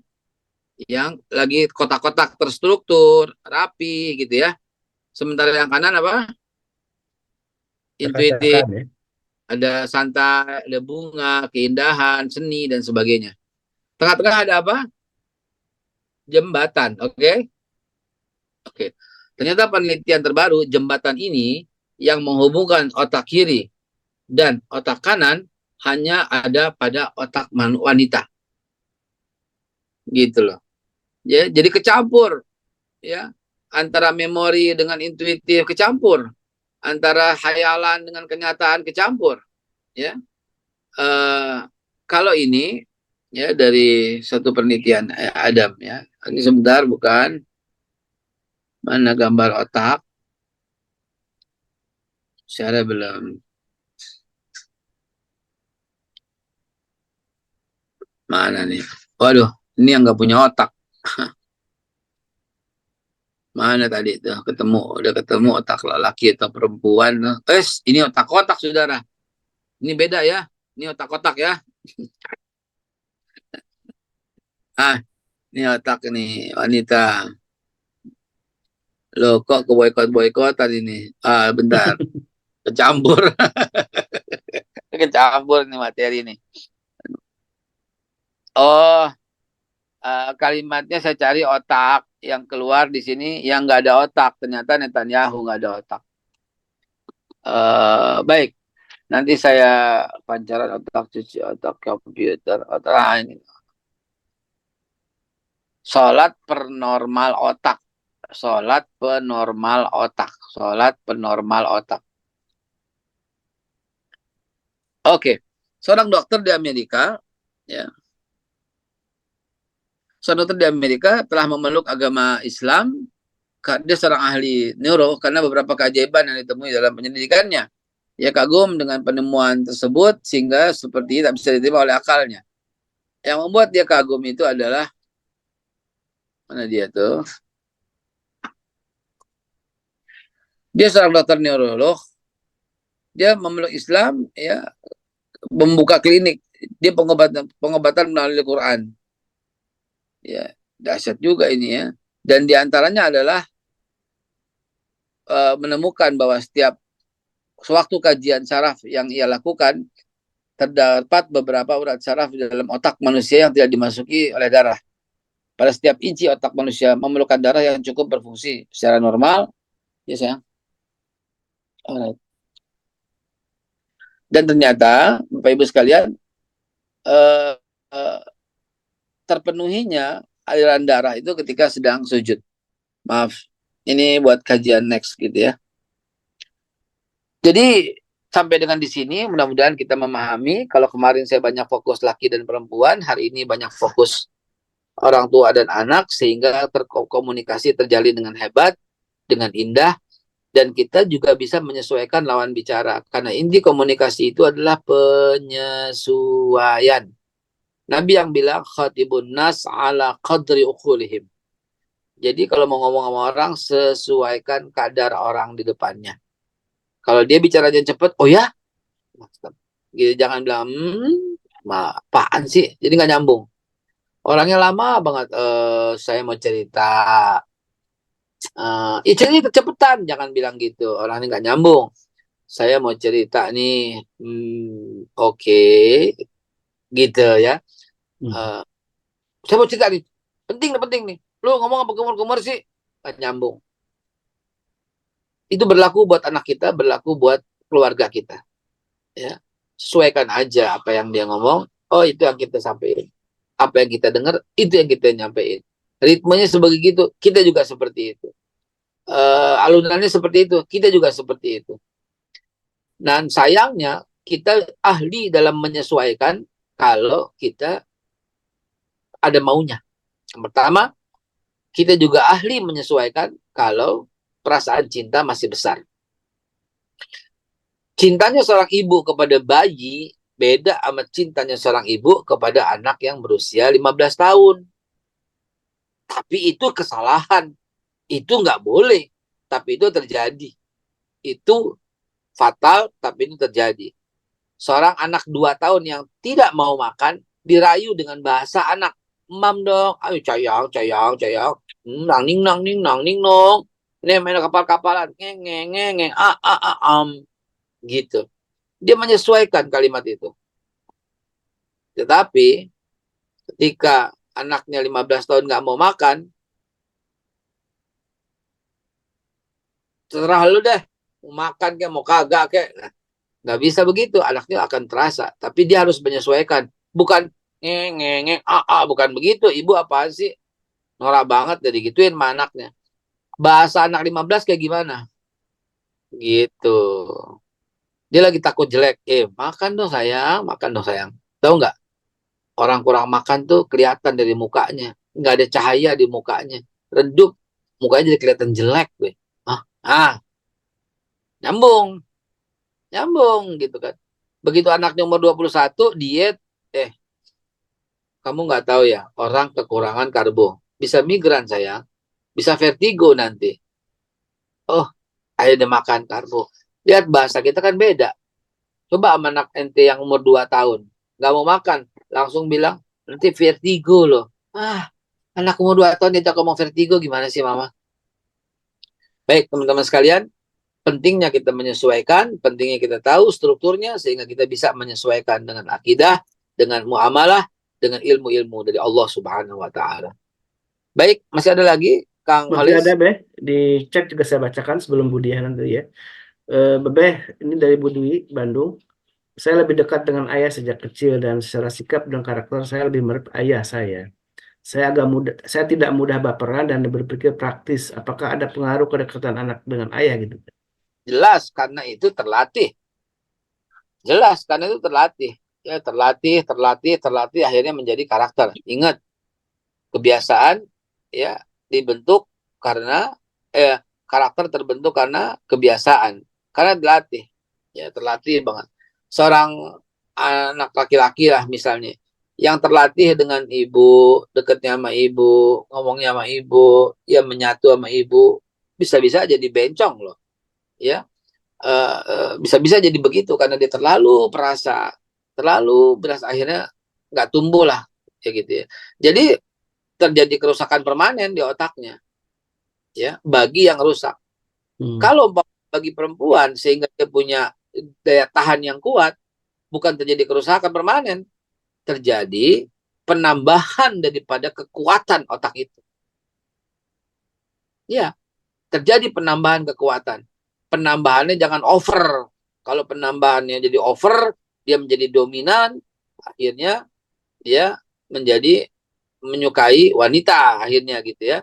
yang lagi kotak-kotak terstruktur, rapi gitu ya. Sementara yang kanan apa? Intuitif, Cakar-cakar ya. ada santai, ada bunga, keindahan, seni dan sebagainya. Tengah-tengah ada apa? Jembatan, oke? Oke. Ternyata penelitian terbaru, jembatan ini yang menghubungkan otak kiri dan otak kanan hanya ada pada otak wanita. Gitu loh. Ya, jadi kecampur ya, antara memori dengan intuitif kecampur, antara hayalan dengan kenyataan kecampur ya. Kalau ini ya dari satu penelitian Adam ya. Ini sebentar, bukan, mana gambar otak, saya belum, mana nih, waduh, ini yang nggak punya otak. Mana tadi tuh udah ketemu otak laki atau perempuan. Ini otak-otak saudara, ini beda ya, ini otak-otak ya. Ini otak nih wanita. Loh, kok ke boykot-boykotan ini? Bentar. Kecampur. Kecampur nih materi nih. Oh, kalimatnya saya cari otak. Yang keluar di sini yang nggak ada otak. Ternyata Netanyahu nggak ada otak. Baik. Nanti saya pancaran otak cuci, otak komputer, otak ini. Sholat penormal otak. Sholat penormal otak. Sholat penormal otak. Oke. Seorang dokter di Amerika, ya. Seorang dokter di Amerika telah memeluk agama Islam. Dia seorang ahli neuro karena beberapa keajaiban yang ditemui dalam penyelidikannya. Ia kagum dengan penemuan tersebut sehingga seperti tak bisa diterima oleh akalnya. Yang membuat dia kagum itu adalah, mana dia tuh? Dia seorang dokter neurolog. Dia memeluk Islam, ya, membuka klinik. Dia pengobatan melalui Al-Quran. Ya, dahsyat juga ini ya. Dan diantaranya adalah menemukan bahwa setiap sewaktu kajian saraf yang ia lakukan, terdapat beberapa urat saraf di dalam otak manusia yang tidak dimasuki oleh darah. Pada setiap inci otak manusia memerlukan darah yang cukup berfungsi secara normal. Ya sayang. Alright. Dan ternyata Bapak Ibu sekalian, eh, eh, terpenuhinya aliran darah itu ketika sedang sujud. Maaf, ini buat kajian next gitu ya. Jadi sampai dengan di sini mudah-mudahan kita memahami. Kalau kemarin saya banyak fokus laki dan perempuan, hari ini banyak fokus orang tua dan anak, sehingga terkomunikasi terjalin dengan hebat, dengan indah, dan kita juga bisa menyesuaikan lawan bicara. Karena inti komunikasi itu adalah penyesuaian. Nabi yang bilang khatibun nas ala qadri uqulihim. Jadi kalau mau ngomong sama orang, sesuaikan kadar orang di depannya. Kalau dia bicaranya cepet, oh ya, gitu, jangan bilang apaan sih, jadi nggak nyambung. Orangnya lama banget, saya mau cerita, ya cerita cepetan, jangan bilang gitu, orangnya nggak nyambung. Saya mau cerita nih, oke, gitu ya. Saya mau cerita nih, penting nih. Lu ngomong apa kumur-kumur sih, nggak nyambung. Itu berlaku buat anak kita, berlaku buat keluarga kita. Ya, sesuaikan aja apa yang dia ngomong. Oh, itu yang kita sampaikan. Apa yang kita dengar, itu yang kita nyampein. Ritmenya sebegitu, kita juga seperti itu. Alunannya seperti itu, kita juga seperti itu. Dan sayangnya, kita ahli dalam menyesuaikan kalau kita ada maunya. Yang pertama, kita juga ahli menyesuaikan kalau perasaan cinta masih besar. Cintanya seorang ibu kepada bayi beda sama cintanya seorang ibu kepada anak yang berusia 15 tahun. Tapi itu kesalahan. Itu nggak boleh. Tapi itu terjadi. Itu fatal, tapi itu terjadi. Seorang anak 2 tahun yang tidak mau makan, dirayu dengan bahasa anak. Mam dong, ayo cayang. Nang ning nong. Ini main kapal-kapalan. Ngeng. Gitu. Dia menyesuaikan kalimat itu. Tetapi ketika anaknya 15 tahun nggak mau makan, terserah lu deh, mau makan kayak mau kagak kayak. Nah, nggak bisa begitu, anaknya akan terasa. Tapi dia harus menyesuaikan. Bukan bukan begitu. Ibu apaan sih? Norak banget dari gituin sama anaknya. Bahasa anak 15 kayak gimana? Gitu. Dia lagi takut jelek. Makan dong sayang. Tahu nggak? Orang kurang makan tuh kelihatan dari mukanya. Nggak ada cahaya di mukanya. Redup. Mukanya jadi kelihatan jelek. Gue. Nyambung. Gitu kan. Begitu anaknya umur 21, diet. Kamu nggak tahu ya, orang kekurangan karbo. Bisa migran sayang. Bisa vertigo nanti. Oh, ayo deh makan karbo. Lihat bahasa kita kan beda. Coba sama anak ente yang umur 2 tahun. Nggak mau makan. Langsung bilang, nanti vertigo loh. Anak umur 2 tahun dia ngomong vertigo gimana sih mama? Baik teman-teman sekalian, pentingnya kita menyesuaikan, pentingnya kita tahu strukturnya sehingga kita bisa menyesuaikan dengan akidah, dengan muamalah, dengan ilmu-ilmu dari Allah Subhanahu wa taala. Baik, masih ada lagi Kang Masih Holis? ada, Beh. Di chat juga saya bacakan sebelum Budi nanti ya. Bebeh, ini dari Budi Bandung. Saya lebih dekat dengan ayah sejak kecil dan secara sikap dan karakter saya lebih mirip ayah saya. Saya tidak mudah baperan dan berpikir praktis. Apakah ada pengaruh kedekatan anak dengan ayah gitu? Jelas karena itu terlatih. Ya, terlatih akhirnya menjadi karakter. Ingat, kebiasaan ya dibentuk karena karakter terbentuk karena kebiasaan. Karena dilatih. Ya, terlatih banget. Seorang anak laki-laki lah misalnya yang terlatih dengan ibu, dekatnya sama ibu, ngomongnya sama ibu, ya menyatu sama ibu, bisa-bisa jadi bencong loh. Ya, bisa-bisa jadi begitu karena dia terlalu berasa akhirnya nggak tumbuh lah ya gitu ya. Jadi terjadi kerusakan permanen di otaknya ya bagi yang rusak. Kalau bagi perempuan sehingga dia punya daya tahan yang kuat, bukan terjadi kerusakan permanen, terjadi penambahan daripada kekuatan otak itu. Ya, terjadi penambahan kekuatan. Penambahannya jangan over. Kalau penambahannya jadi over, dia menjadi dominan, akhirnya dia menjadi menyukai wanita akhirnya gitu ya.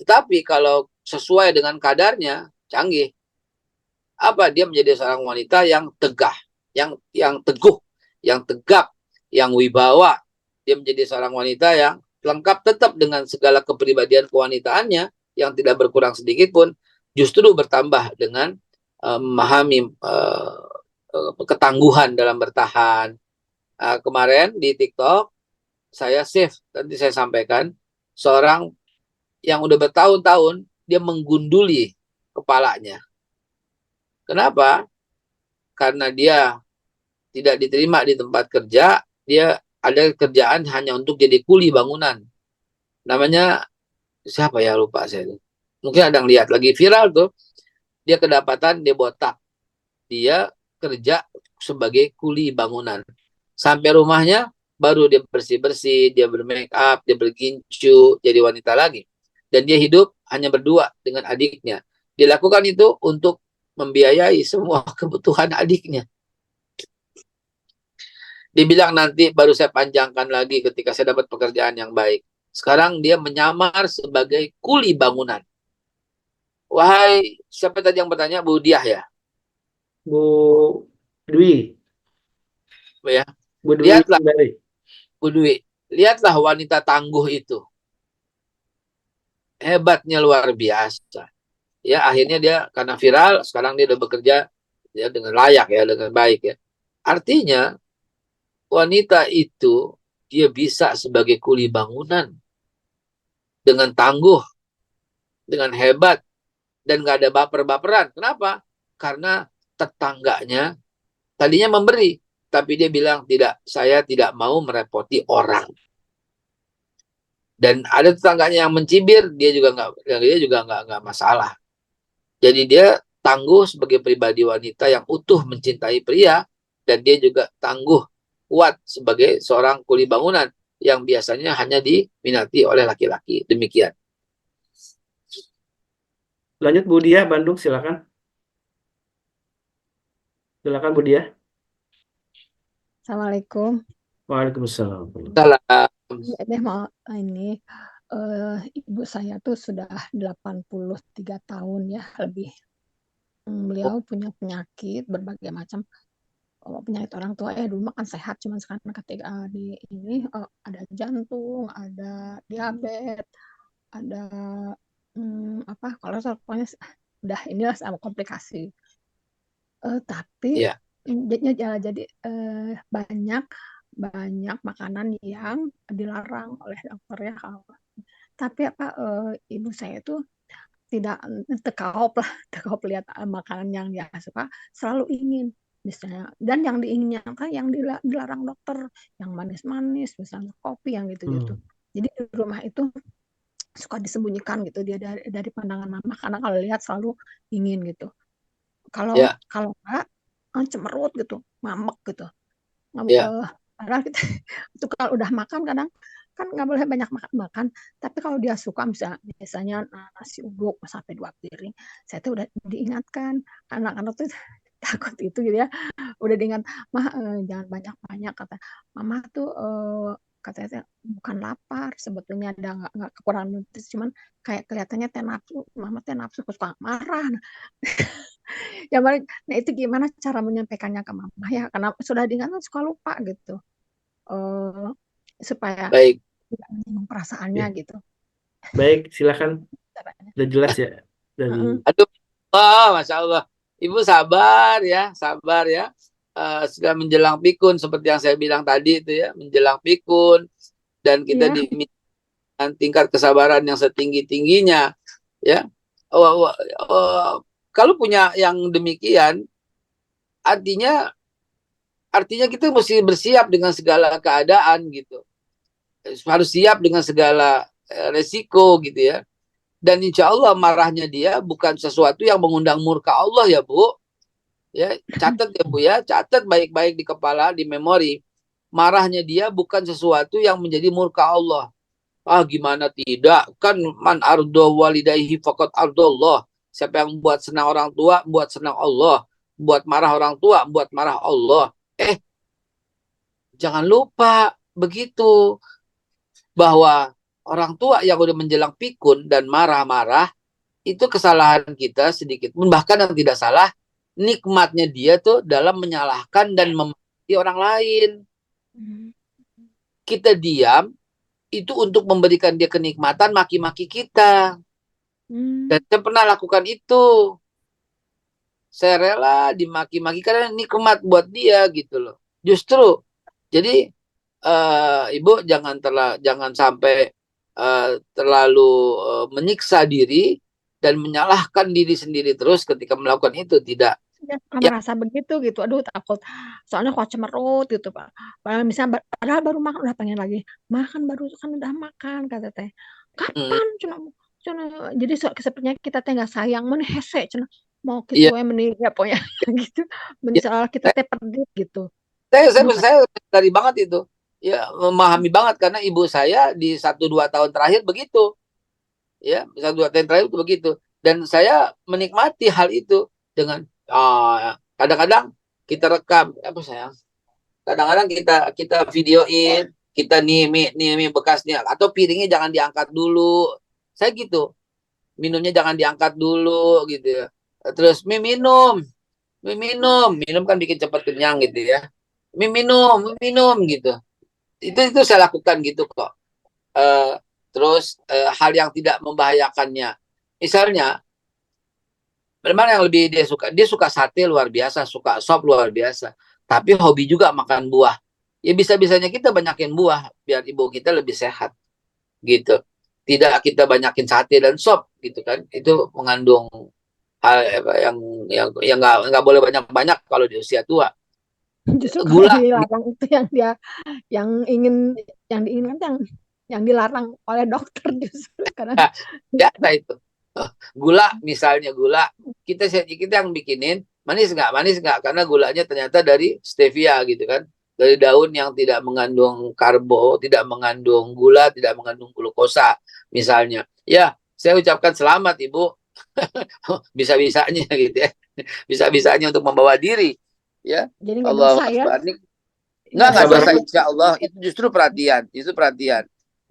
Tetapi kalau sesuai dengan kadarnya, canggih. Apa? Dia menjadi seorang wanita yang tegah, yang teguh, yang tegap, yang wibawa. Dia menjadi seorang wanita yang lengkap tetap dengan segala kepribadian kewanitaannya yang tidak berkurang sedikit pun, justru bertambah dengan memahami ketangguhan dalam bertahan. Kemarin di TikTok saya save, nanti saya sampaikan, seorang yang udah bertahun-tahun dia menggunduli kepalanya. Kenapa? Karena dia tidak diterima di tempat kerja, dia ada kerjaan hanya untuk jadi kuli bangunan. Namanya siapa ya, lupa saya. Mungkin ada yang lihat lagi viral tuh. Dia kedapatan dia botak. Dia kerja sebagai kuli bangunan. Sampai rumahnya baru dia bersih-bersih, dia bermake up, dia bergincu, jadi wanita lagi. Dan dia hidup hanya berdua dengan adiknya. Dia lakukan itu untuk membiayai semua kebutuhan adiknya. Dia bilang nanti baru saya panjangkan lagi ketika saya dapat pekerjaan yang baik. Sekarang dia menyamar sebagai kuli bangunan. Wahai, siapa tadi yang bertanya? Bu Diah ya? Bu Dwi, Ya. Bu Dwi Lihatlah, dari. Bu Dwi. Lihatlah wanita tangguh itu. Hebatnya luar biasa. Ya, akhirnya dia karena viral, sekarang dia udah bekerja ya dengan layak ya, dengan baik ya. Artinya, wanita itu dia bisa sebagai kuli bangunan dengan tangguh, dengan hebat, dan gak ada baper-baperan. Kenapa? Karena tetangganya tadinya memberi, tapi dia bilang tidak, saya tidak mau merepoti orang. Dan ada tetangganya yang mencibir, dia juga nggak masalah. Jadi dia tangguh sebagai pribadi wanita yang utuh mencintai pria, dan dia juga tangguh kuat sebagai seorang kuli bangunan yang biasanya hanya diminati oleh laki-laki. Demikian. Lanjut Bu Dia, Bandung, silakan. Silakan Bu Dia. Assalamualaikum. Waalaikumsalam. Salah. Ini mau ini ibu saya tuh sudah 83 tahun ya lebih. Beliau punya penyakit berbagai macam penyakit orang tua dulu mah kan sehat, cuman sekarang ketika di ini ada jantung, ada diabetes, ada kolesterol, pokoknya udah inilah sama komplikasi. Tapi Ya. jadi banyak makanan yang dilarang oleh dokter ya. Tapi ibu saya itu tidak tekaup lihat makanan yang dia suka, selalu ingin misalnya, dan yang diinginnya kan yang dilarang dokter, yang manis-manis misalnya kopi yang gitu-gitu. Jadi di rumah itu suka disembunyikan gitu dia dari pandangan mama, karena kalau lihat selalu ingin gitu. Kalau enggak cemerut gitu, ngambek gitu. Padahal kita itu kalau udah makan kadang kan nggak boleh banyak makan, tapi kalau dia suka misalnya nasi uduk sampai 2 piring, saya tuh udah diingatkan, anak-anak tuh takut itu gitu ya, udah diingat, mah jangan banyak-banyak, kata mama tuh katanya bukan lapar sebetulnya, ada nggak kekurangan nutrisi, cuman kayak kelihatannya nafsu, mama nafsu suka marah. Ya balik, nah itu gimana cara menyampaikannya ke mama ya, karena sudah diingatkan suka lupa gitu. Supaya Baik. tidak menyinggung perasaannya gitu. Baik, silakan. Udah jelas ya dari. Aduh, Masya Allah. Ibu sabar ya. Sudah menjelang pikun seperti yang saya bilang tadi itu ya, menjelang pikun, dan kita diminta tingkat kesabaran yang setinggi-tingginya ya. Kalau punya yang demikian, artinya kita mesti bersiap dengan segala keadaan gitu. Harus siap dengan segala resiko gitu ya. Dan insya Allah marahnya dia bukan sesuatu yang mengundang murka Allah ya Bu. Ya, catat ya Bu ya, catat baik-baik di kepala, di memori. Marahnya dia bukan sesuatu yang menjadi murka Allah. Gimana tidak? Kan man ardo walidayhi faqad ardallah. Siapa yang buat senang orang tua, buat senang Allah. buat marah orang tua, buat marah Allah. Jangan lupa begitu, bahwa orang tua yang udah menjelang pikun dan marah-marah, itu kesalahan kita sedikit pun, bahkan yang tidak salah, nikmatnya dia tuh dalam menyalahkan dan memaki orang lain. Kita diam, itu untuk memberikan dia kenikmatan, maki-maki kita. Dan saya pernah lakukan itu. Saya rela dimaki-maki karena nikmat buat dia gitu loh. Justru, jadi Ibu jangan sampai terlalu menyiksa diri dan menyalahkan diri sendiri terus ketika melakukan itu. Tidak. Merasa begitu gitu, aduh takut, soalnya kok cemerut gitu Pak. Misalnya padahal baru makan udah pengen lagi makan, baru kan udah makan kata teh. Kapan jadi sepertinya kita teh nggak sayang, mana hese cenah mau gitu meni ya pokoknya gitu. Soal kita teh pedih gitu. Saya dari banget itu. Ya, memahami banget karena ibu saya di 1-2 tahun terakhir begitu. Ya, 1-2 tahun terakhir itu begitu. Dan saya menikmati hal itu dengan kadang-kadang kita rekam, apa sayang? Kadang-kadang kita videoin, kita nih bekasnya, atau piringnya jangan diangkat dulu. Saya gitu. Minumnya jangan diangkat dulu gitu ya. Terus minum kan bikin cepat kenyang gitu ya. Minum gitu. Itu saya lakukan gitu kok. Terus hal yang tidak membahayakannya. Misalnya, memang yang lebih dia suka sate luar biasa, suka sop luar biasa. Tapi hobi juga makan buah. Ya bisa-bisanya kita banyakin buah biar ibu kita lebih sehat. Gitu. Tidak kita banyakin sate dan sop gitu kan. Itu mengandung hal yang nggak boleh banyak-banyak kalau di usia tua. Justru Gula dilarang itu yang diinginkan yang dilarang oleh dokter justru karena biasa itu. Gula misalnya, kita yang bikinin manis nggak karena gulanya ternyata dari stevia gitu kan, dari daun yang tidak mengandung karbo, tidak mengandung gula, tidak mengandung glukosa misalnya. Ya, saya ucapkan selamat Ibu. Bisa-bisanya gitu ya, bisa-bisanya untuk membawa diri ya. Jadi nggak Allah dosa ya. Nggak dosa, insya Allah. Itu justru perhatian.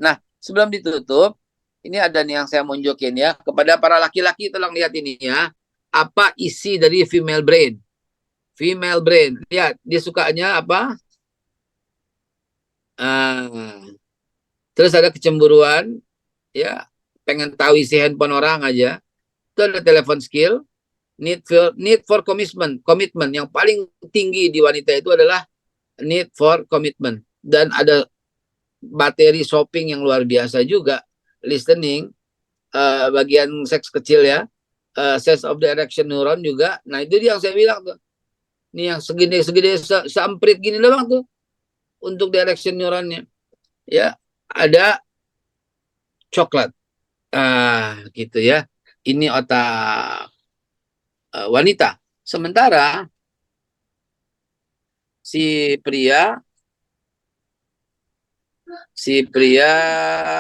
Nah, sebelum ditutup, ini ada nih yang saya munjukin ya. Kepada para laki-laki, tolong lihat ini ya. Apa isi dari female brain? Female brain. Lihat, dia sukanya apa? Terus ada kecemburuan. Ya, pengen tahu isi handphone orang aja. Itu ada telepon skill. Need for commitment. Yang paling tinggi di wanita itu adalah need for commitment. Dan ada bateri shopping yang luar biasa juga. Listening, bagian seks kecil ya, sense of direction neuron juga. Nah itu dia yang saya bilang tuh, ini yang segini seamprit gini doang tuh untuk direction neuronnya ya. Ada coklat gitu ya, ini otak wanita. Sementara si pria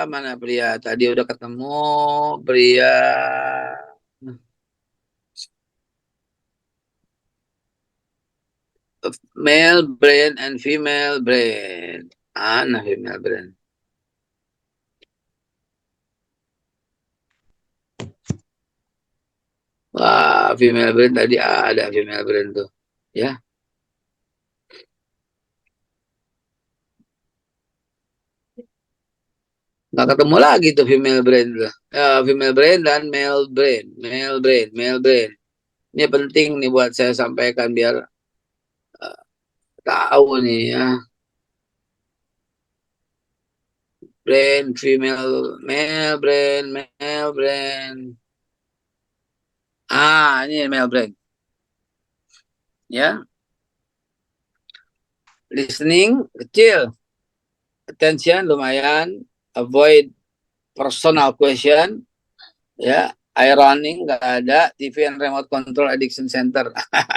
mana pria tadi udah ketemu, pria male brain and female brain. Female brain. Wah, female brain tadi ada female brain tuh ya. Nggak ketemu lagi tuh female brain tuh. Female brain dan male brain. Ini penting nih buat saya sampaikan biar tahu nih ya. Brain, female, male brain. Ini male brain. Ya. Listening kecil. Attention lumayan. Avoid personal question. Ya. Ironing nggak ada. TV and remote control addiction center.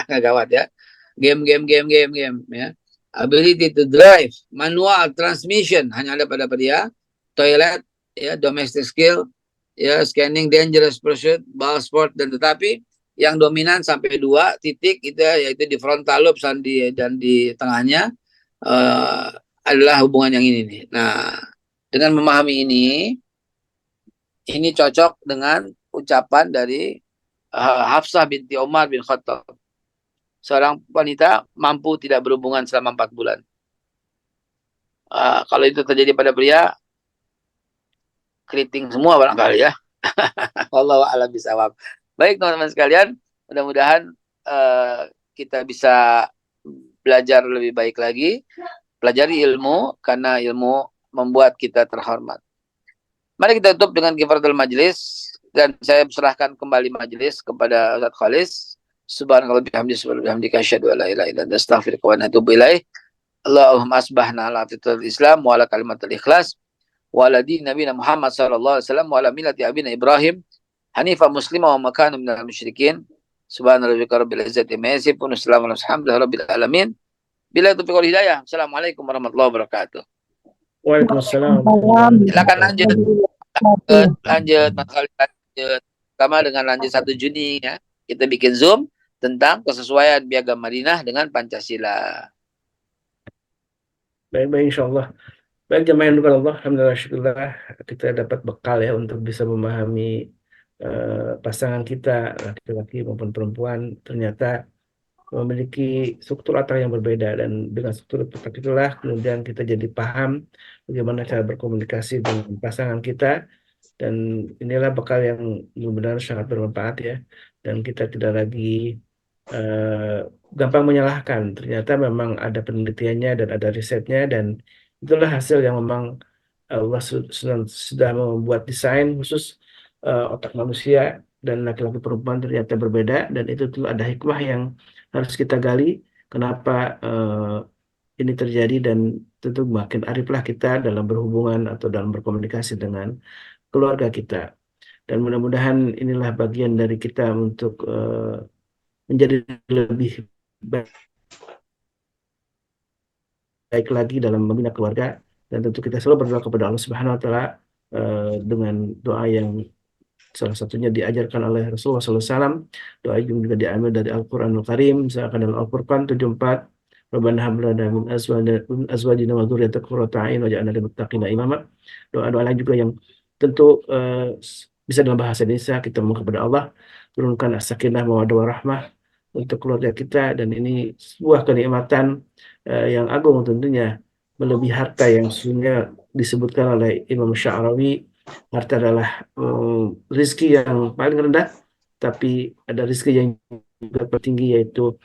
Gawat ya. Game ya. Ability to drive, manual transmission hanya ada pada pria. Toilet ya, domestic skill ya, scanning, dangerous pursuit, ball sport, dan tetapi yang dominan sampai 2 titik itu yaitu di frontal lobe dan di tengahnya adalah hubungan yang ini nih. Nah, dengan memahami ini cocok dengan ucapan dari Hafsah binti Umar bin Khattab. Seorang wanita mampu tidak berhubungan selama 4 bulan. Kalau itu terjadi pada pria, keriting semua barangkali ya. Wallahu a'lam bishawab. Baik teman-teman sekalian, mudah-mudahan kita bisa belajar lebih baik lagi, pelajari ilmu karena ilmu membuat kita terhormat. Mari kita tutup dengan kifaratul majlis dan saya serahkan kembali majlis kepada Ustaz Khalis. Subhanallah bihamdika asyhadu an la ilaha illa anta astaghfiruka wa atubu ilaih. Allahumma asbahna ala fitratil Islam wa ala kalimatil ikhlas wa ala din nabiyina Muhammad sallallahu alaihi wasallam wa ala millati abina Ibrahim hanifan muslima wa makana minal musyrikin. Subhanarabbika rabbil izzati amma yasifun wa salamun alhamdulillahi rabbil alamin. Bila taufiq wal hidayah. Assalamualaikum warahmatullahi wabarakatuh. Waalaikumsalam. Silakan lanjut. Lanjut. Sama dengan lanjut 1 Juni ya. Kita bikin Zoom tentang kesesuaian Piagam Madinah dengan Pancasila. Baik, insyaallah. Baik jemaah yang Allah, alhamdulillah syukurlah kita dapat bekal ya untuk bisa memahami pasangan kita laki-laki maupun perempuan ternyata memiliki struktur otak yang berbeda, dan dengan struktur otak itulah kemudian kita jadi paham bagaimana cara berkomunikasi dengan pasangan kita, dan inilah bekal yang benar-benar sangat bermanfaat ya, dan kita tidak lagi gampang menyalahkan. Ternyata memang ada penelitiannya dan ada risetnya, dan itulah hasil yang memang Allah sudah membuat desain khusus otak manusia, dan laki-laki perempuan ternyata berbeda, dan itu tuh ada hikmah yang harus kita gali kenapa ini terjadi, dan tentu makin ariflah kita dalam berhubungan atau dalam berkomunikasi dengan keluarga kita, dan mudah-mudahan inilah bagian dari kita untuk menjadi lebih baik lagi dalam membina keluarga, dan tentu kita selalu berdoa kepada Allah Subhanahu wa taala dengan doa yang salah satunya diajarkan oleh Rasulullah SAW. Doa yang juga diambil dari Al-Quranul Karim, misalkan dalam Al-Furqan 74, Rabbana hab lana min azwajina wa dzurriyyatina qurrata a'yun waj'alna lil muttaqina imama. Doa-doa lain juga yang tentu bisa dalam bahasa Indonesia, kita mohon kepada Allah turunkan as-sakinah mawaddah warahmah untuk keluarga kita, dan ini sebuah kenikmatan yang agung tentunya, melebihi harta yang sesungguhnya disebutkan oleh Imam Sya'rawi. Harta adalah rizki yang paling rendah, tapi ada rizki yang juga tertinggi, yaitu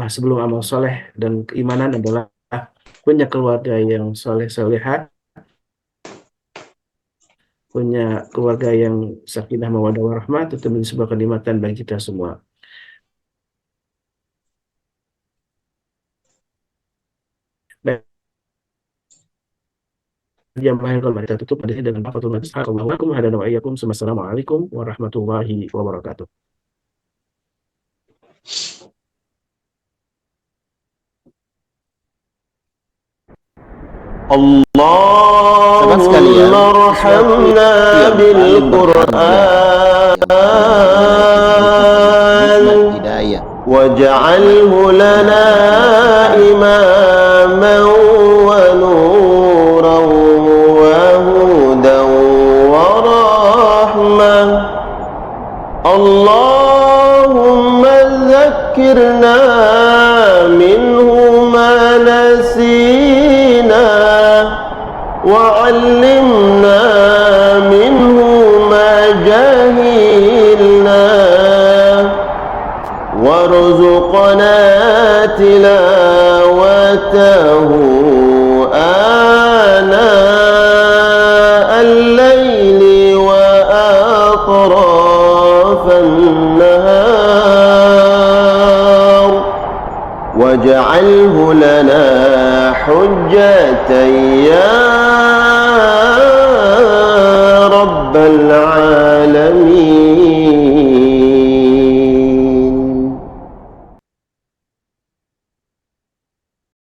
sebelum amal soleh dan keimanan adalah punya keluarga yang soleh-soleha, punya keluarga yang sakinah mawaddah warahmah, tentu menjadi sebuah kenikmatan bagi kita semua. Jamaah yang kembali kita tutup hadisnya dengan fatul majlis. Assalamualaikum warahmatullahi wabarakatuh. Sahabat sekalian, Allahumma bil Qur'an hidayah waj'alhu lana imaman wa nuran wa hudan wa rahmah. Allahumma zakkirna minhu ma nasina وعلمنا منه ما جهلنا وارزقنا تلاوته آناء الليل وأطراف النهار واجعله لنا حجة يا رب العالمين.